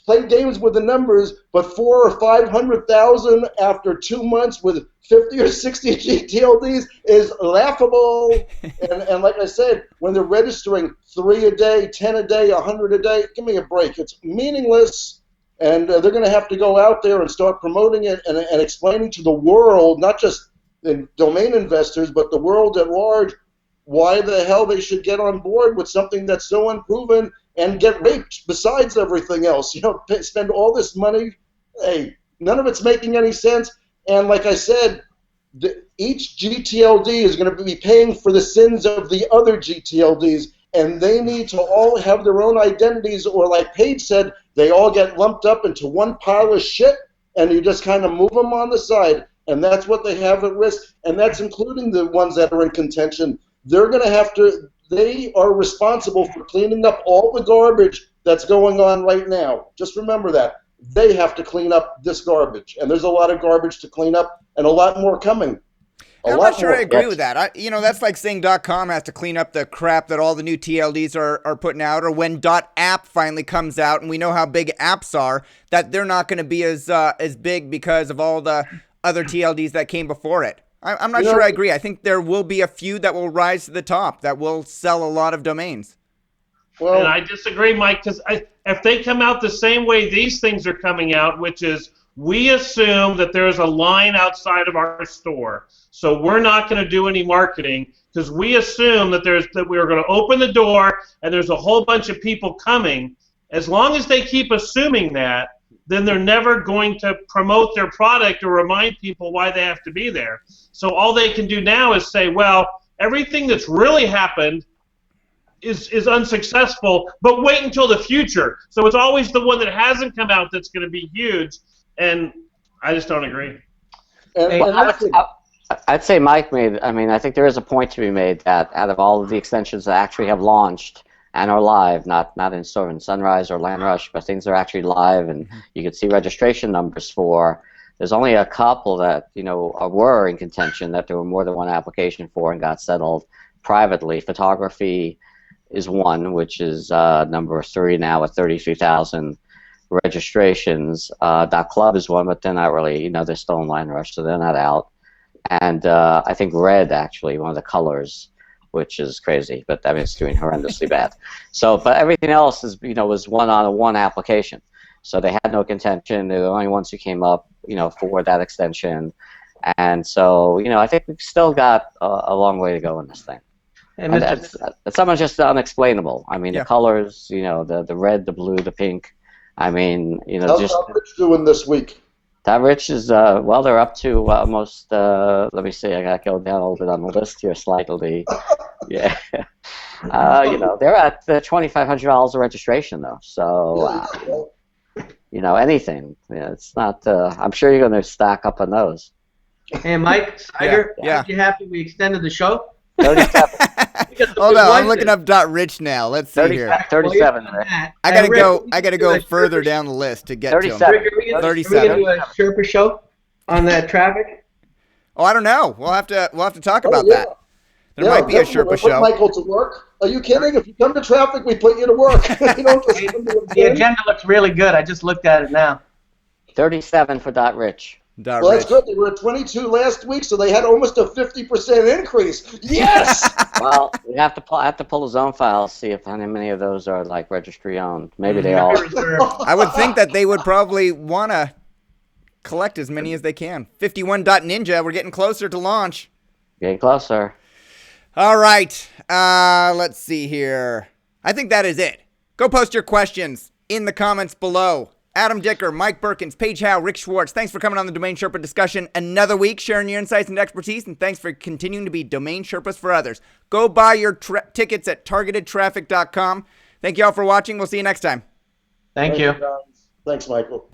S2: play games with the numbers, but 400,000 or 500,000 after 2 months with 50 or 60 GTLDs is laughable. and like I said, when they're registering 3 a day, 10 a day, 100 a day, give me a break. It's meaningless. And they're going to have to go out there and start promoting it and explaining to the world, not just the domain investors, but the world at large, why the hell they should get on board with something that's so unproven and get raped besides everything else. Spend all this money. Hey, none of it's making any sense. And like I said, each GTLD is going to be paying for the sins of the other GTLDs. And they need to all have their own identities, or like Paige said, they all get lumped up into one pile of shit, and you just kind of move them on the side, and that's what they have at risk, and that's including the ones that are in contention. They're going to have to, they are responsible for cleaning up all the garbage that's going on right now. Just remember that. They have to clean up this garbage, and there's a lot of garbage to clean up, and a lot more coming.
S1: I'm not sure I agree with that. That's like saying .com has to clean up the crap that all the new TLDs are putting out, or when .app finally comes out, and we know how big apps are, that they're not going to be as big because of all the other TLDs that came before it. I'm not sure I agree. I think there will be a few that will rise to the top that will sell a lot of domains.
S2: Well,
S5: And I disagree, Mike, because if they come out the same way these things are coming out, which is we assume that there's a line outside of our store, so we're not going to do any marketing because we assume that we are going to open the door and there's a whole bunch of people coming. As long as they keep assuming that, then they're never going to promote their product or remind people why they have to be there. So all they can do now is say, well, everything that's really happened is unsuccessful, but wait until the future. So it's always the one that hasn't come out that's going to be huge, and I just don't agree.
S3: I'd say Mike I think there is a point to be made that out of all of the extensions that actually have launched and are live, not in sort of in Sunrise or LandRush, but things that are actually live, and you can see registration numbers for. There's only a couple that were in contention that there were more than one application for and got settled privately. Photography is one, which is number 3 now with 33,000 registrations. .club is one, but they're not really, they're still in LandRush, so they're not out. And I think Red, actually, one of the colors, which is crazy, but I mean, it's doing horrendously bad. So, but everything else is, was one application. So they had no contention. They're the only ones who came up, for that extension. And so, I think we've still got a long way to go in this thing. And that's something just unexplainable. I mean, the colors, the red, the blue, the pink. I mean,
S2: how's Rich doing this week?
S3: That Rich is, they're up to almost, let me see, I got to go down a little bit on the list here slightly. Yeah. They're at $2,500 a registration, though. So, anything. It's not, I'm sure you're going to stack up on those.
S4: Hey, Mike, Cider, aren't you happy we extended the show?
S3: 37.
S1: Hold on, I'm looking up .rich now. Let's see here.
S3: 37.
S1: I gotta go further down the list to get
S3: 37.
S1: to them.
S4: 37. Are we gonna do a Sherpa show on that traffic?
S1: Oh, I don't know. We'll have to talk about that. There might be a Sherpa show.
S2: Put Michael to work. Are you kidding? If you come to traffic, we put you to work. You don't just come to
S4: the agenda looks really good. I just looked at it now.
S3: 37 for .rich.
S2: Well, that's good. They were at 22 last week, so they had almost a 50% increase. Yes!
S3: Well, we have to pull the zone files, see if many of those are like registry owned. Maybe they are.
S1: I would think that they would probably want to collect as many as they can. 51.ninja, we're getting closer to launch.
S3: Getting closer.
S1: All right. Let's see here. I think that is it. Go post your questions in the comments below. Adam Dicker, Mike Berkens, Paige Howe, Rick Schwartz, thanks for coming on the Domain Sherpa discussion another week, sharing your insights and expertise, and thanks for continuing to be Domain Sherpas for others. Go buy your tickets at targetedtraffic.com. Thank you all for watching. We'll see you next time.
S4: Thank you.
S2: Thanks, Michael.